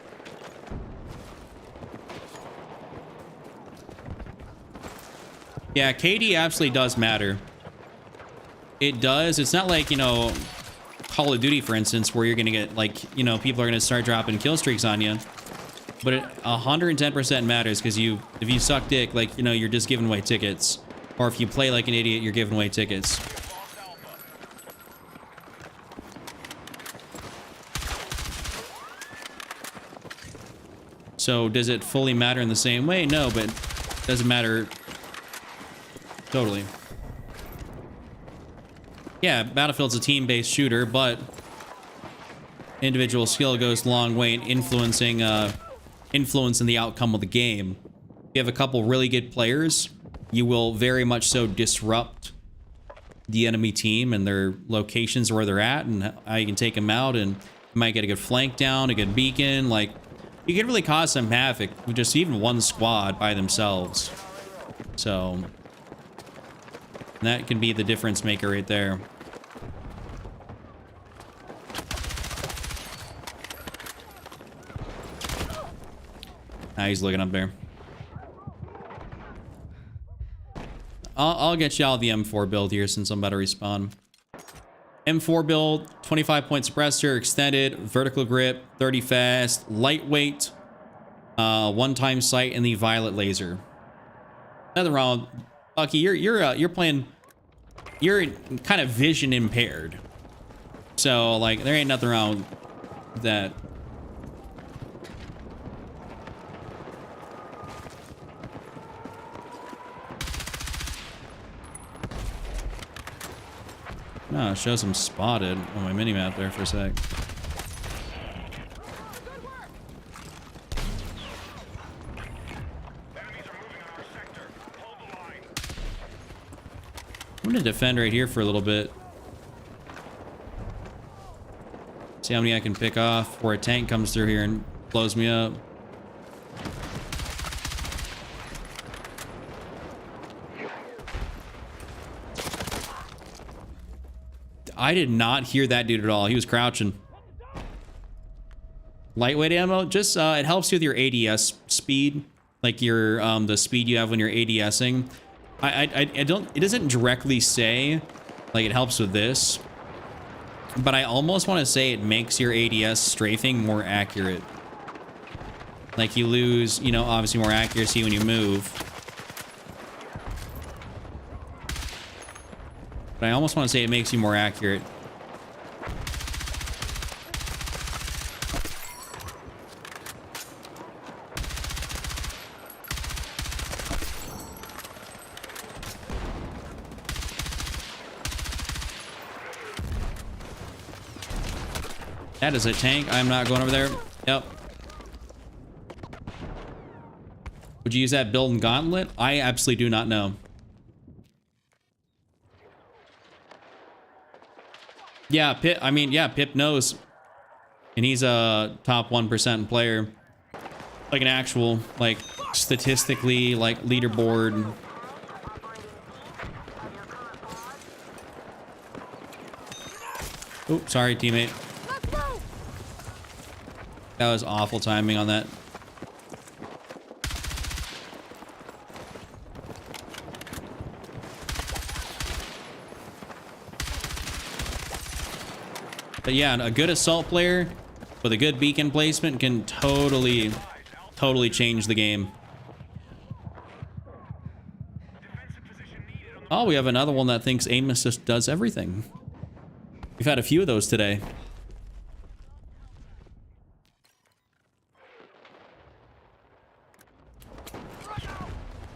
yeah, KD absolutely does matter. It does. It's not like, you know, Call of Duty, for instance, where you're going to get, like, you know, people are going to start dropping kill streaks on you. But it 110% matters because if you suck dick, like, you know, you're just giving away tickets. Or if you play like an idiot, you're giving away tickets. Lost Alpha. So does it fully matter in the same way? No, but it doesn't matter totally. Yeah, Battlefield's a team-based shooter, but individual skill goes a long way in influencing the outcome of the game. If you have a couple really good players, you will very much so disrupt the enemy team and their locations where they're at and how you can take them out, and you might get a good flank down, a good beacon. Like, you can really cause some havoc with just even one squad by themselves. So that can be the difference maker right there. Ah, he's looking up there. I'll get y'all the M4 build here since I'm about to respawn. M4 build, 25-point suppressor, extended, vertical grip, 30 fast, lightweight, one-time sight, and the violet laser. Nothing wrong, Bucky. You're playing. You're kind of vision impaired, so like there ain't nothing wrong with that. No, it shows I'm spotted on my minimap there for a sec. Enemies are moving on our sector. Hold the line. I'm gonna defend right here for a little bit. See how many I can pick off before a tank comes through here and blows me up. I did not hear that dude at all. He was crouching. Lightweight ammo, just it helps you with your ADS speed, like your the speed you have when you're ADSing. I don't. It doesn't directly say like it helps with this, but I almost want to say it makes your ADS strafing more accurate. Like you lose, you know, obviously more accuracy when you move. But I almost want to say it makes you more accurate. That is a tank. I'm not going over there. Yep. Would you use that build in Gauntlet? I absolutely do not know. Yeah, Pip. I mean, yeah, Pip knows. And he's a top 1% player. Like an actual, like, statistically, like, leaderboard. Oh, sorry, teammate. That was awful timing on that. But yeah, a good assault player with a good beacon placement can totally change the game. Oh, we have another one that thinks aim assist does everything. We've had a few of those today.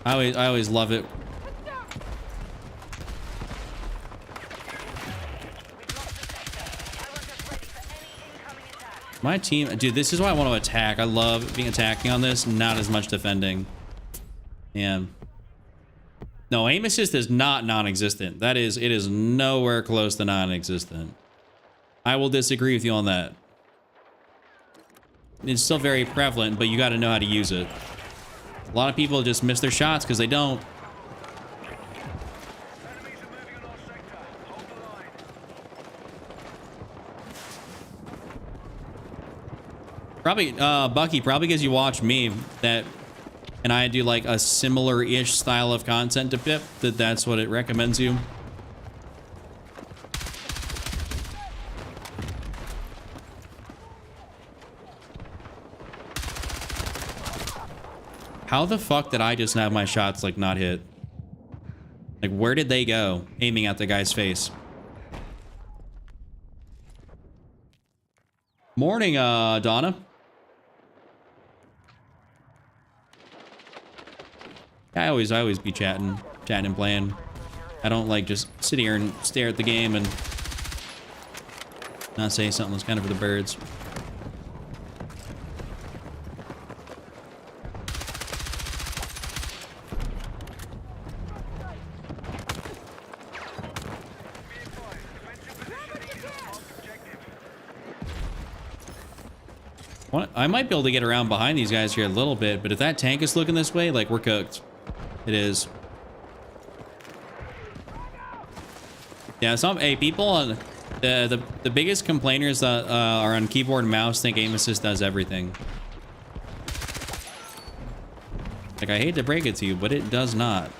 I always love it. My team, dude, this is why I want to attack. I love being attacking on this, not as much defending. Yeah. No, aim assist is not non-existent. It is nowhere close to non-existent. I will disagree with you on that. It's still very prevalent, but you got to know how to use it. A lot of people just miss their shots because they don't. Probably, Bucky, probably because you watch me and I do like a similar-ish style of content to Pip, that's what it recommends you. How the fuck did I just have my shots, like, not hit? Like, where did they go? Aiming at the guy's face. Morning, Donna. I always be chatting and playing. I don't like just sit here and stare at the game and not say something that's kind of for the birds. I might be able to get around behind these guys here a little bit, but if that tank is looking this way, like, we're cooked. It is. Yeah, people on the biggest complainers that are on keyboard and mouse think aim assist does everything. Like, I hate to break it to you, but it does not.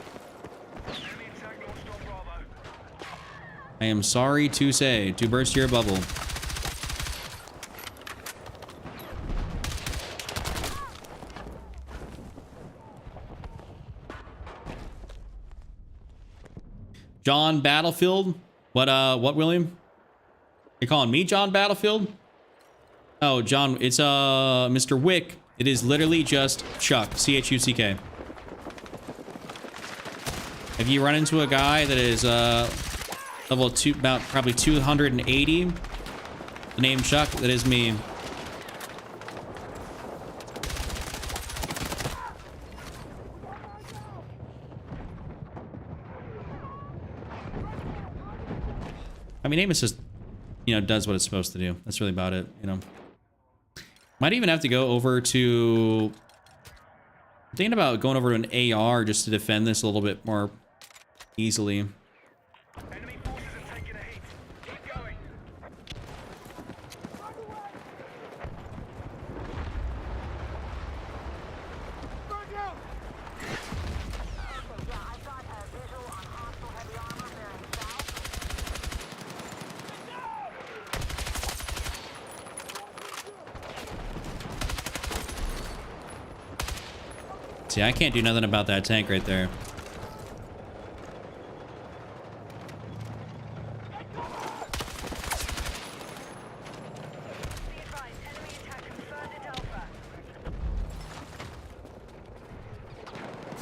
I am sorry to say, to burst your bubble. John Battlefield? What, William? You calling me John Battlefield? Oh, John, it's, Mr. Wick. It is literally just Chuck. C-H-U-C-K. If you run into a guy that is, level 2, about probably 280, the name Chuck, that is me. I mean, aim assist, you know, does what it's supposed to do. That's really about it, you know. Might even have to go over to... I'm thinking about going over to an AR just to defend this a little bit more easily. Enemy forces are taking a hit. Keep going. See, I can't do nothing about that tank right there.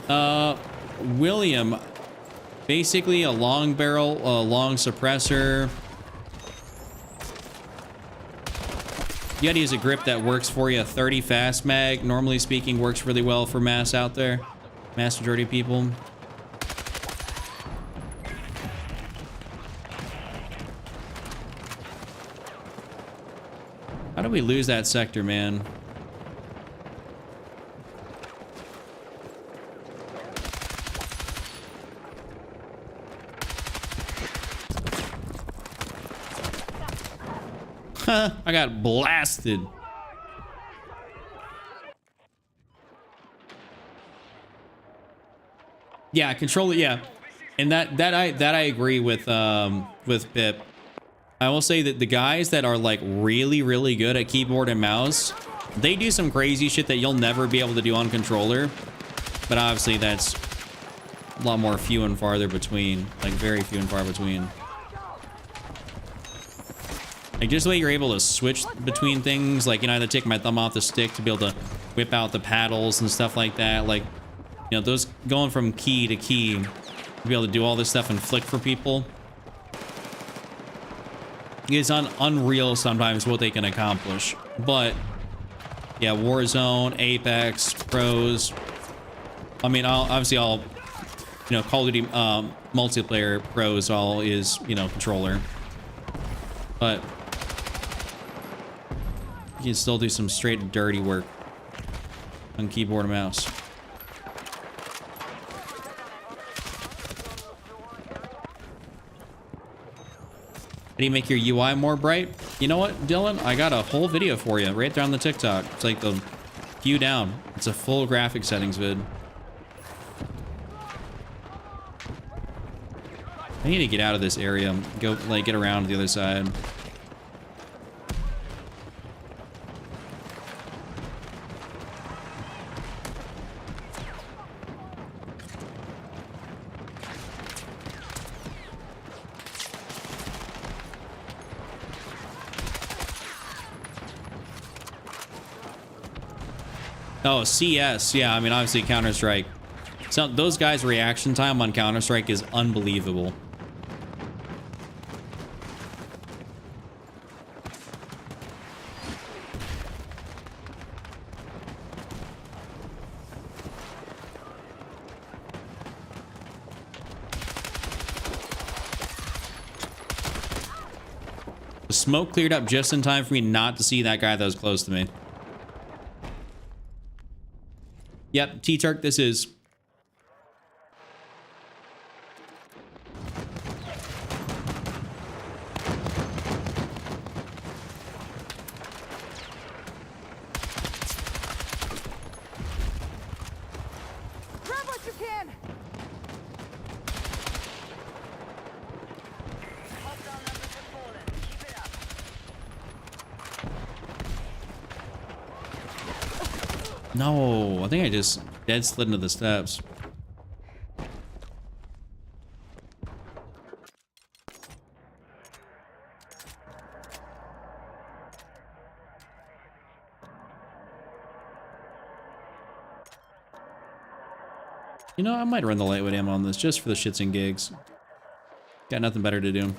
William, basically a long barrel, a long suppressor. You gotta use a grip that works for you. 30 fast mag, normally speaking, works really well for mass out there. Mass majority of people. How do we lose that sector, man? I got blasted. Yeah, control it. Yeah, and that I agree with Pip. I will say that the guys that are like really good at keyboard and mouse, they do some crazy shit that you'll never be able to do on controller. But obviously that's a lot more few and farther between, like very few and far between. Like just the way you're able to switch between things, like, you know, I had to take my thumb off the stick to be able to whip out the paddles and stuff like that. Like, you know, those going from key to key, to be able to do all this stuff and flick for people. It's unreal sometimes what they can accomplish. But yeah, Warzone, Apex, Pros. I mean, obviously all, you know, Call of Duty multiplayer Pros all is, you know, controller. But you can still do some straight dirty work on keyboard and mouse. How do you make your UI more bright? You know what, Dylan? I got a whole video for you right there on the TikTok. It's like the view down. It's a full graphic settings vid. I need to get out of this area. Go, like, get around to the other side. Oh, CS. Yeah, I mean, obviously Counter-Strike. So those guys' reaction time on Counter-Strike is unbelievable. The smoke cleared up just in time for me not to see that guy that was close to me. Yep, T-Turk, this is. Grab what you can. Hostile numbers have fallen. Keep it up. No, I think I just dead slid into the steps. You know, I might run the lightweight ammo on this just for the shits and gigs. Got nothing better to do.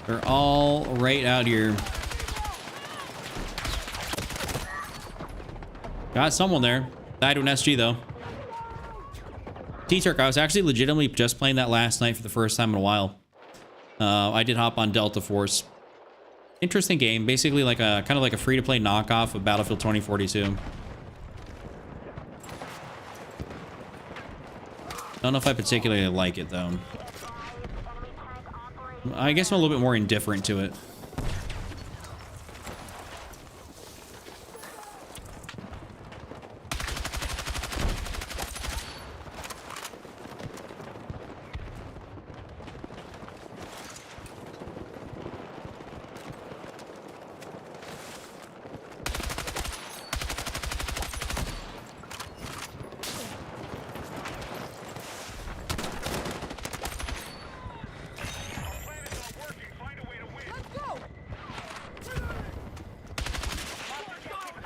They're all right out here. Got someone there. Died to an SG though. T-Turk, I was actually legitimately just playing that last night for the first time in a while. I did hop on Delta Force. Interesting game. Basically like a kind of like a free-to-play knockoff of Battlefield 2042. Don't know if I particularly like it though. I guess I'm a little bit more indifferent to it.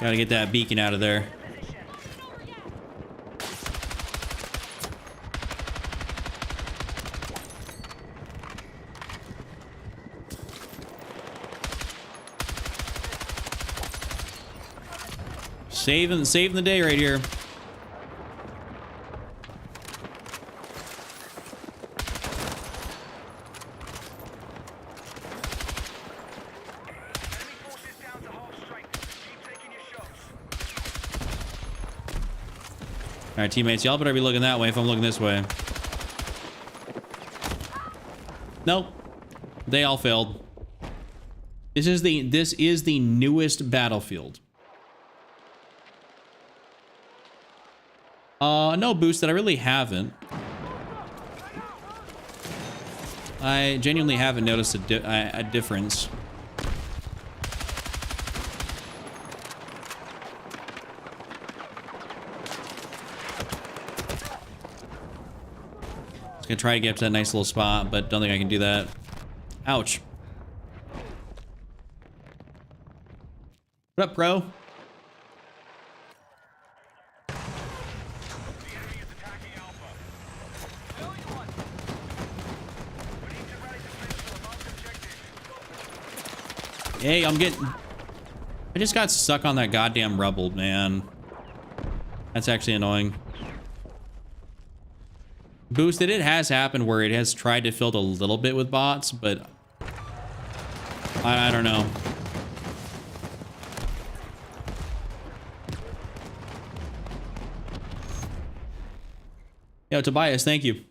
Gotta get that beacon out of there. Saving the day right here. All right, teammates, y'all better be looking that way if I'm looking this way. Nope. They all failed. This is the newest battlefield. No boost that I really haven't. I genuinely haven't noticed a difference. Just gonna try to get up to that nice little spot, but don't think I can do that. Ouch. What up, bro? Hey, I just got stuck on that goddamn rubble, man. That's actually annoying. Boosted, it has happened where it has tried to fill it a little bit with bots, but I don't know. Yo, Tobias, thank you.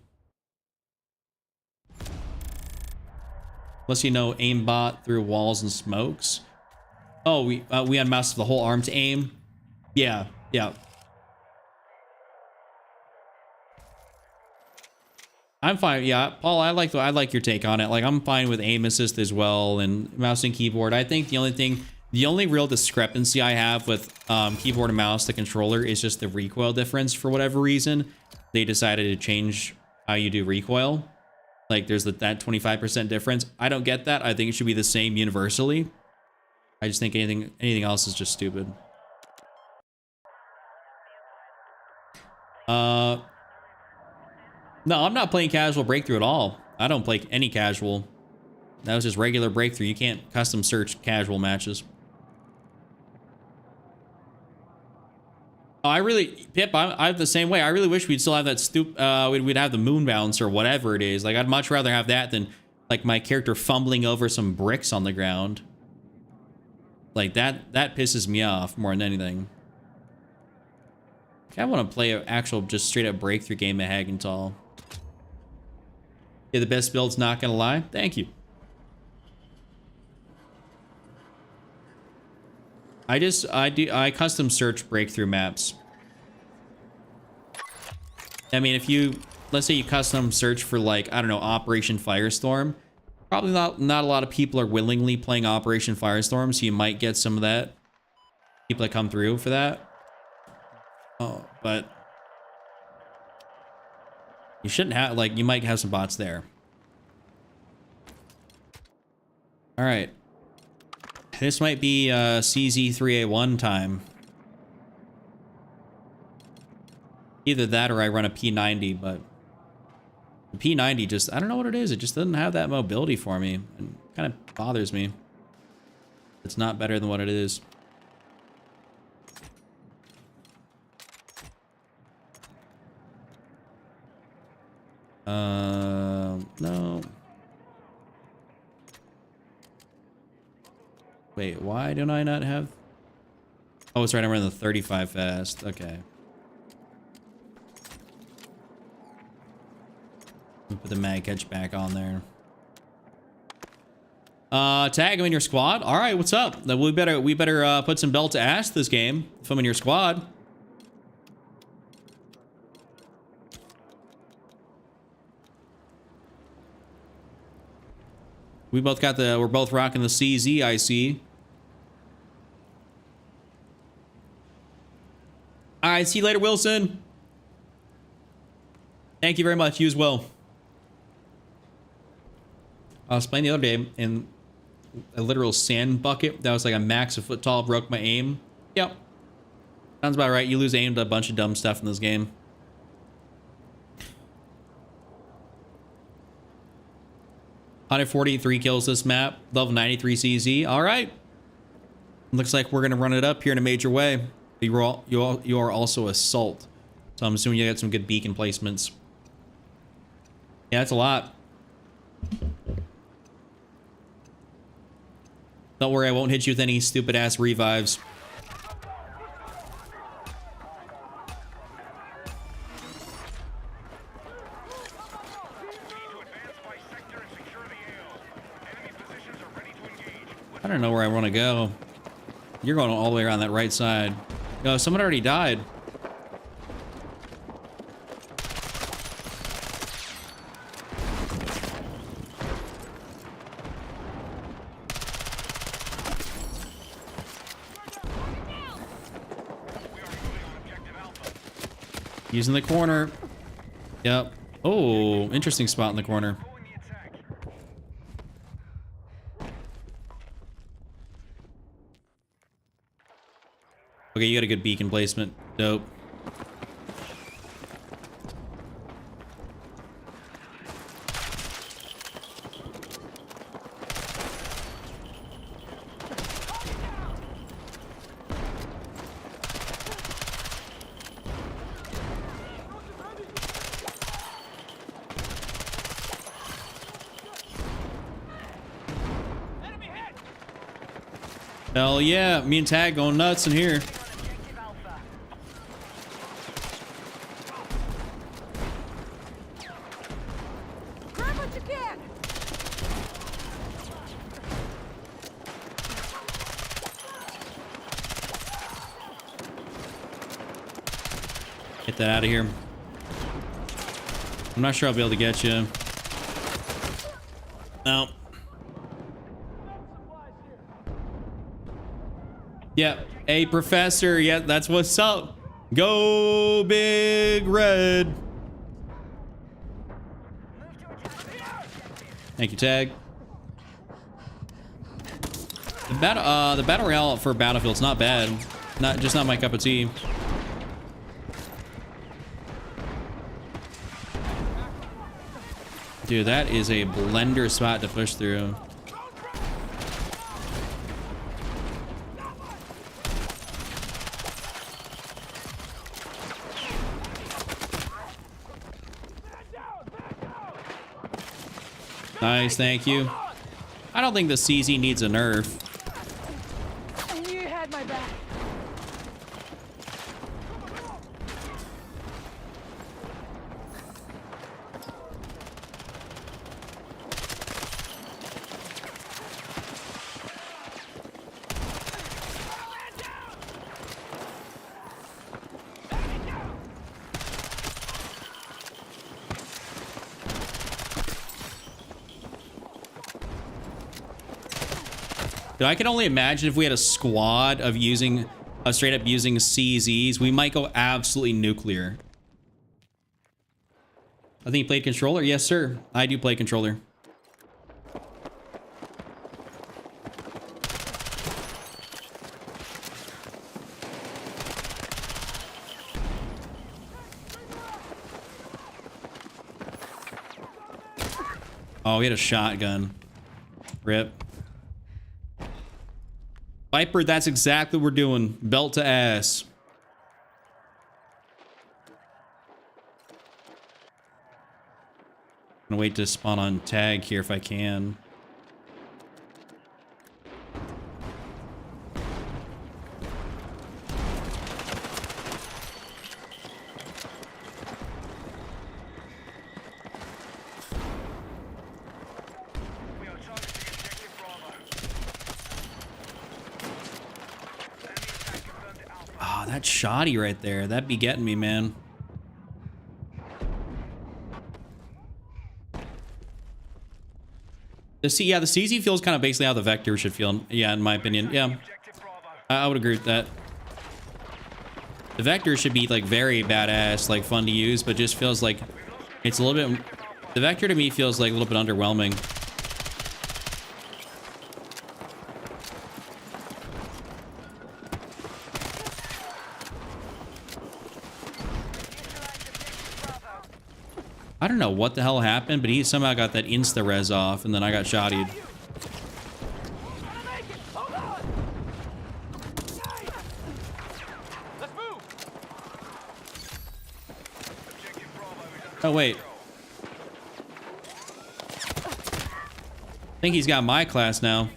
Unless you know aimbot through walls and smokes. Oh, we unmoused the whole arm to aim. Yeah. I'm fine. Yeah, Paul, I like your take on it. Like, I'm fine with aim assist as well and mouse and keyboard. I think the only real discrepancy I have with keyboard and mouse, the controller, is just the recoil difference. For whatever reason, they decided to change how you do recoil. Like, there's that 25% difference. I don't get that. I think it should be the same universally. I just think anything else is just stupid. No, I'm not playing casual breakthrough at all. I don't play any casual. That was just regular breakthrough. You can't custom search casual matches. Oh, Pip, I'm the same way. I really wish we'd still have that we'd have the moon bounce or whatever it is. Like, I'd much rather have that than, like, my character fumbling over some bricks on the ground. Like, that pisses me off more than anything. I want to play an actual, just straight up breakthrough game at Hagenthal. Yeah, the best build's not gonna lie. Thank you. I custom search breakthrough maps. I mean, let's say you custom search for, like, I don't know, Operation Firestorm. Probably not a lot of people are willingly playing Operation Firestorm, so you might get some of that. People that come through for that. Oh, but you shouldn't have, like, you might have some bots there. All right. This might be CZ3A1 time. Either that or I run a P90, but the P90 just, I don't know what it is. It just doesn't have that mobility for me. It kind of bothers me. It's not better than what it is. No. Wait, why don't I not have... Oh, it's right, I'm running the 35 fast. Okay. Put the mag catch back on there. Tag him in your squad. All right, what's up? We better put some belt to ass this game if I'm in your squad. We're both rocking the CZ, I see. All right, see you later, Wilson. Thank you very much. You as well. I was playing the other day in a literal sand bucket that was like a max a foot tall, broke my aim. Yep. Sounds about right. You lose aim to a bunch of dumb stuff in this game. $143 kills this map. Level 93 CZ. All right. Looks like we're going to run it up here in a major way. You are also assault. So I'm assuming you got some good beacon placements. Yeah, that's a lot. Don't worry, I won't hit you with any stupid ass revives. I don't know where I want to go. You're going all the way around that right side. No, someone already died. Using the corner. Yep. Oh, interesting spot in the corner. Okay, you got a good beacon placement. Dope. Hell yeah, me and Tag going nuts in here. Grab what you can. Get that out of here. I'm not sure I'll be able to get you. No. Yeah, hey professor, yeah, that's what's up. Go Big Red. Thank you, Tag. The battle royale for Battlefield's not bad. Just not my cup of tea. Dude, that is a blender spot to push through. Nice, thank you. I don't think the CZ needs a nerf. I knew you had my back. Dude, I can only imagine if we had a squad of straight up using CZs, we might go absolutely nuclear. I think you played controller? Yes, sir. I do play controller. Oh, we had a shotgun. Rip. Viper, that's exactly what we're doing. Belt to ass. I'm gonna wait to spawn on Tag here if I can. That shoddy right there. That'd be getting me, man. The CZ feels kind of basically how the Vector should feel. Yeah, in my opinion. Yeah, I would agree with that. The Vector should be like very badass, like fun to use, but just feels like it's a little bit. The Vector to me feels like a little bit underwhelming. don't know what the hell happened, but he somehow got that insta-res off, and then I got shottied. Let's move. Oh, wait. I think he's got my class now.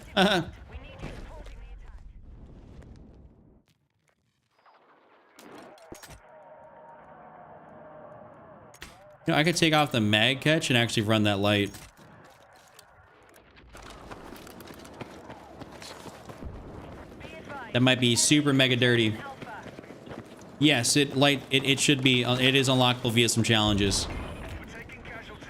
You know, I could take off the mag catch and actually run that light. That might be super mega dirty. Yes, it should be. It is unlockable via some challenges. We're taking casualties.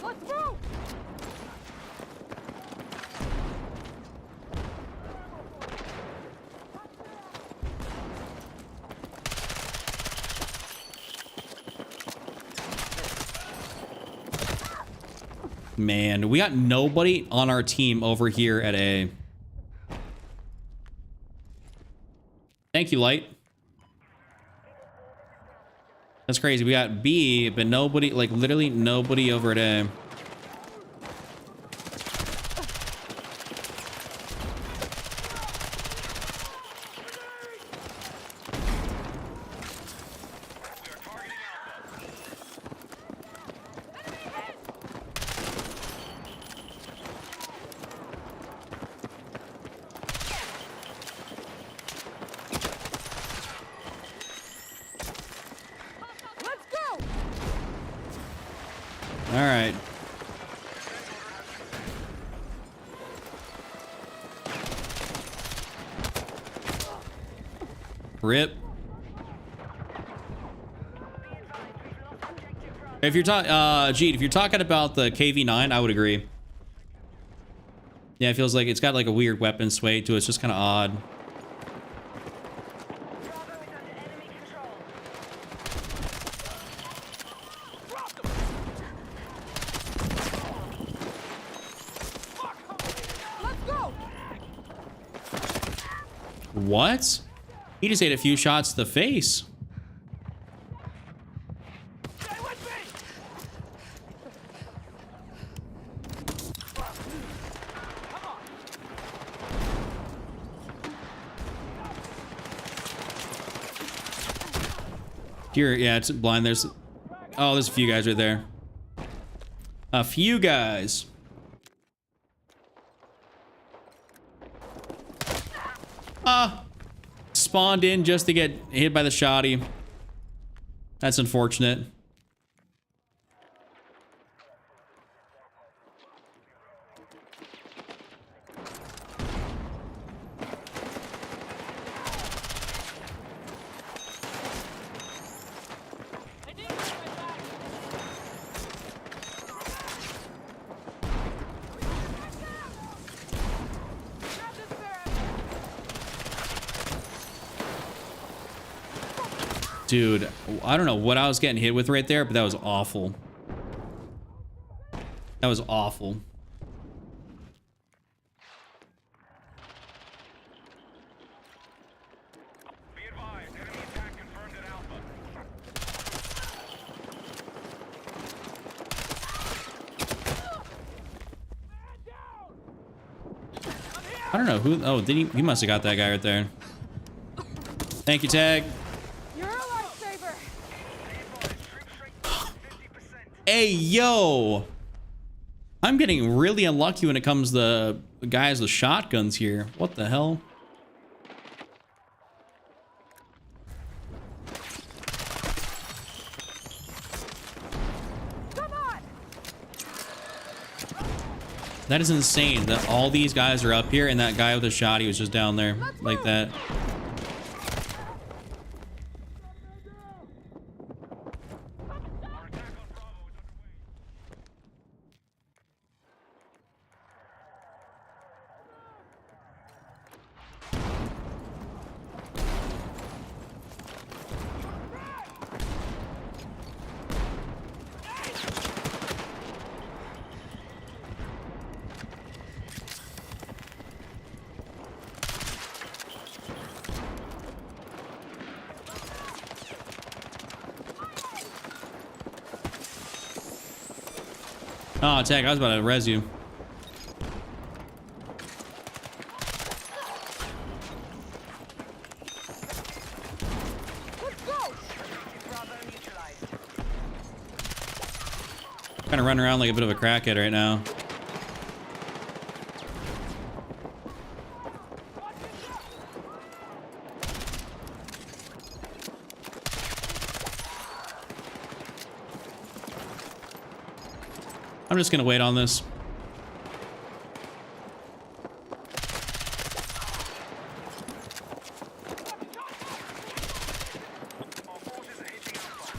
Let's move! Man, we got nobody on our team over here at A. Thank you, Light. That's crazy. We got B, but nobody, like literally nobody over at A. Let's go! All right. Rip. If you're talking, Jeet, if you're talking about the KV-9, I would agree. Yeah, it feels like it's got like a weird weapon sway to it. It's just kind of odd. Bravo is under enemy control. Let's go! What? He just ate a few shots to the face. Stay with me. Here, yeah, it's blind. There's, oh, there's a few guys right there. A few guys. Spawned in just to get hit by the shotty. That's unfortunate. Dude, I don't know what I was getting hit with right there, but that was awful. That was awful. Be advised, enemy attack confirmed at Alpha. I don't know who. Oh, did he must have got that guy right there. Thank you, Tag. You're a lifesaver! Hey, yo. I'm getting really unlucky when it comes to guys with shotguns here. What the hell? Come on! That is insane that all these guys are up here and that guy with the shotty was just down there like that. Oh, Tech, I was about to res you. Let's go! Bravo neutralized. Kind of running around like a bit of a crackhead right now. I'm just gonna wait on this. Our forces are hitting Alpha.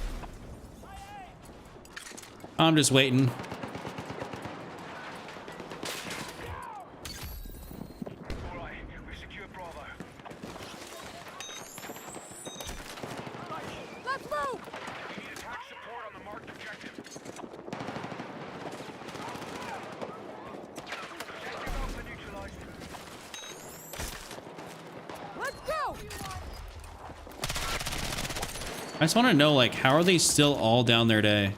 I'm just waiting. Alright, we've secured Bravo. Let's move! We need attack support on the marked objective. Objective Alpha neutralized. Let's go! I just want to know, like, how are they still all down there today?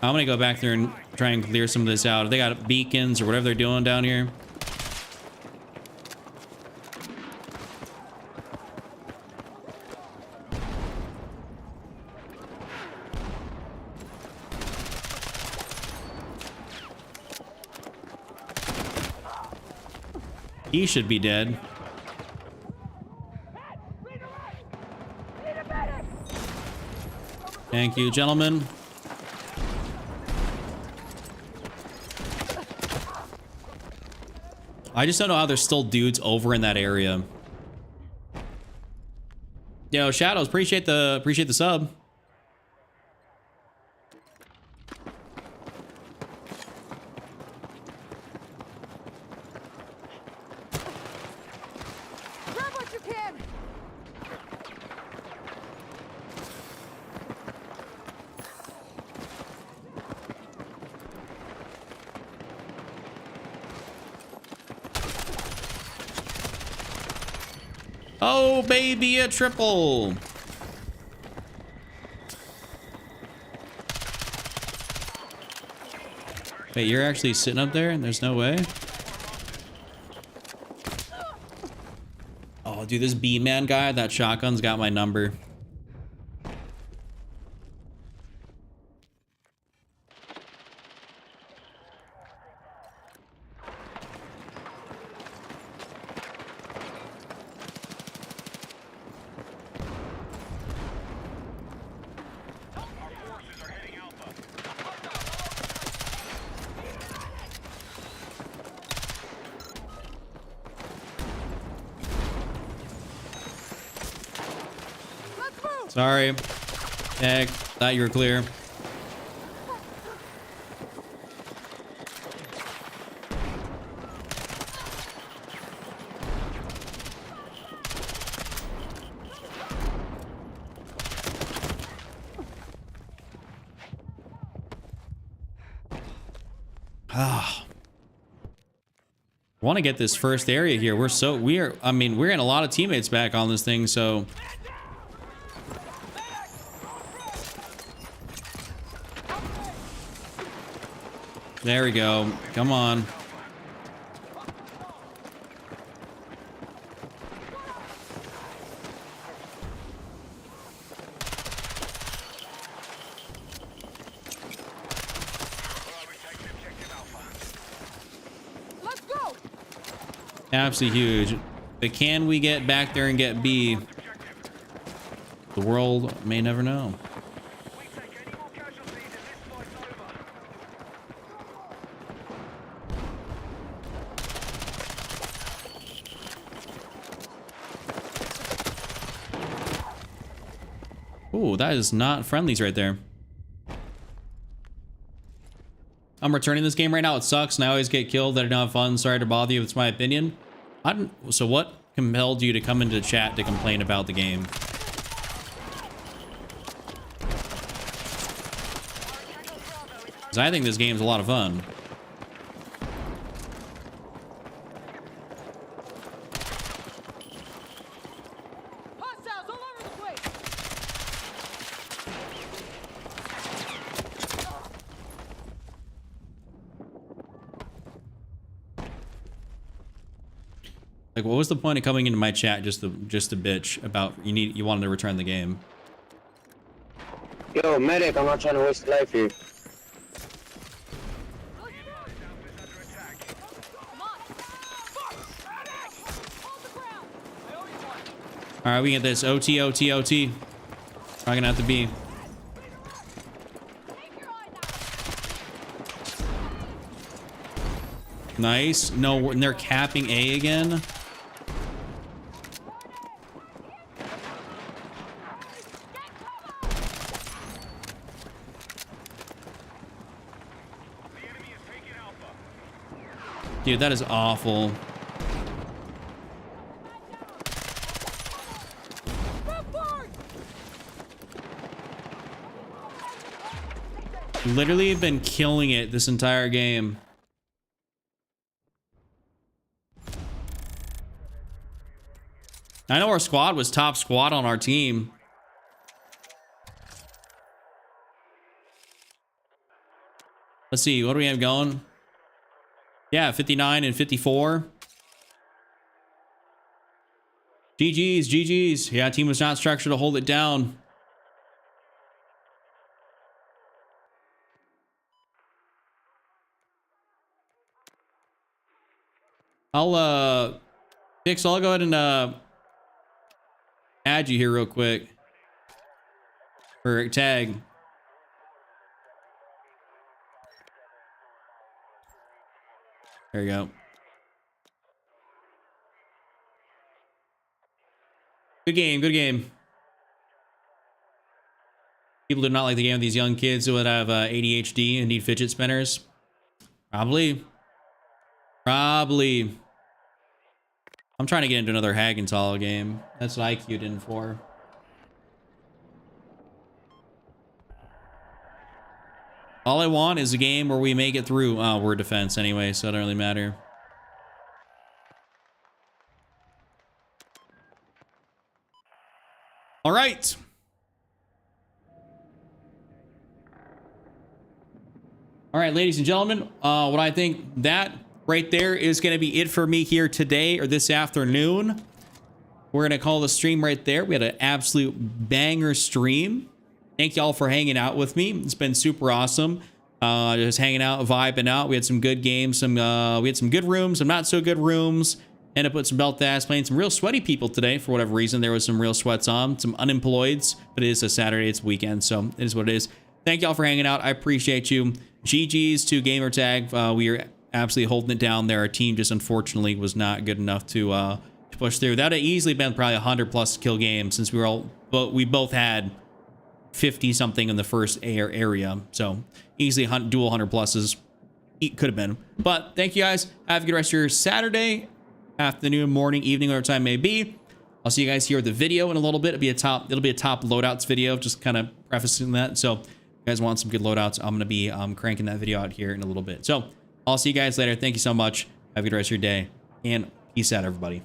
I'm gonna go back there and try and clear some of this out. If they got beacons or whatever they're doing down here. He should be dead. Thank you, gentlemen. I just don't know how there's still dudes over in that area. Yo, Shadows, appreciate the sub. Grab what you can! Oh, baby, a triple. Wait, you're actually sitting up there? There's no way. Oh, dude, this B-man guy, that shotgun's got my number. Our forces are hitting Alpha. Let's move! Sorry. Heck, thought you were clear. Ah. I want to get this first area here. I mean, we're getting a lot of teammates back on this thing, so there we go. Come on. Alright, we've taken objective Alpha. Let's go! Absolutely huge. But can we get back there and get B? Objective. The world may never know. We take any more casualties and this fight's over. Ooh, that is not friendlies right there. I'm returning this game right now. It sucks, and I always get killed. I don't have fun. Sorry to bother you. It's my opinion. So what compelled you to come into the chat to complain about the game? Because I think this game's a lot of fun. Hostiles all over the place! Like, what was the point of coming into my chat just to bitch about you wanted to return the game? Yo, medic, I'm not trying to waste life here. All right, we get this. OT, OT, OT. Probably gonna have to be. Nice. No, and they're capping A again. Dude, that is awful. Literally been killing it this entire game. I know our squad was top squad on our team. Let's see, what do we have going? Yeah, 59 and 54. GG's, GG's. Yeah, team was not structured to hold it down. I'll Fix, I'll go ahead and add you here real quick for tag. There you go. Good game, good game. People do not like the game of these young kids who would have ADHD and need fidget spinners. Probably. Probably. I'm trying to get into another Hagentall game. That's what I queued in for. All I want is a game where we make it through. Oh, we're defense anyway, so it don't really matter. All right. All right, ladies and gentlemen, what I think that right there is going to be it for me here today or this afternoon. We're going to call the stream right there. We had an absolute banger stream. Thank y'all for hanging out with me. It's been super awesome. Just hanging out, vibing out. We had some good games. We had some good rooms, some not so good rooms. Ended up with some belt ass, playing some real sweaty people today. For whatever reason, there was some real sweats on, some unemployeds. But it is a Saturday, it's a weekend, so it is what it is. Thank y'all for hanging out. I appreciate you. GG's to Gamertag. We are absolutely holding it down there. Our team just unfortunately was not good enough to push through. That would have easily been probably 100+ kill game since we both had 50 something in the first area. So easily dual 100+s could have been. But thank you guys. Have a good rest of your Saturday, afternoon, morning, evening, whatever time it may be. I'll see you guys here with the video in a little bit. It'll be a top loadouts video, just kind of prefacing that. So if you guys want some good loadouts, I'm gonna be cranking that video out here in a little bit. So I'll see you guys later. Thank you so much. Have a good rest of your day, and peace out, everybody.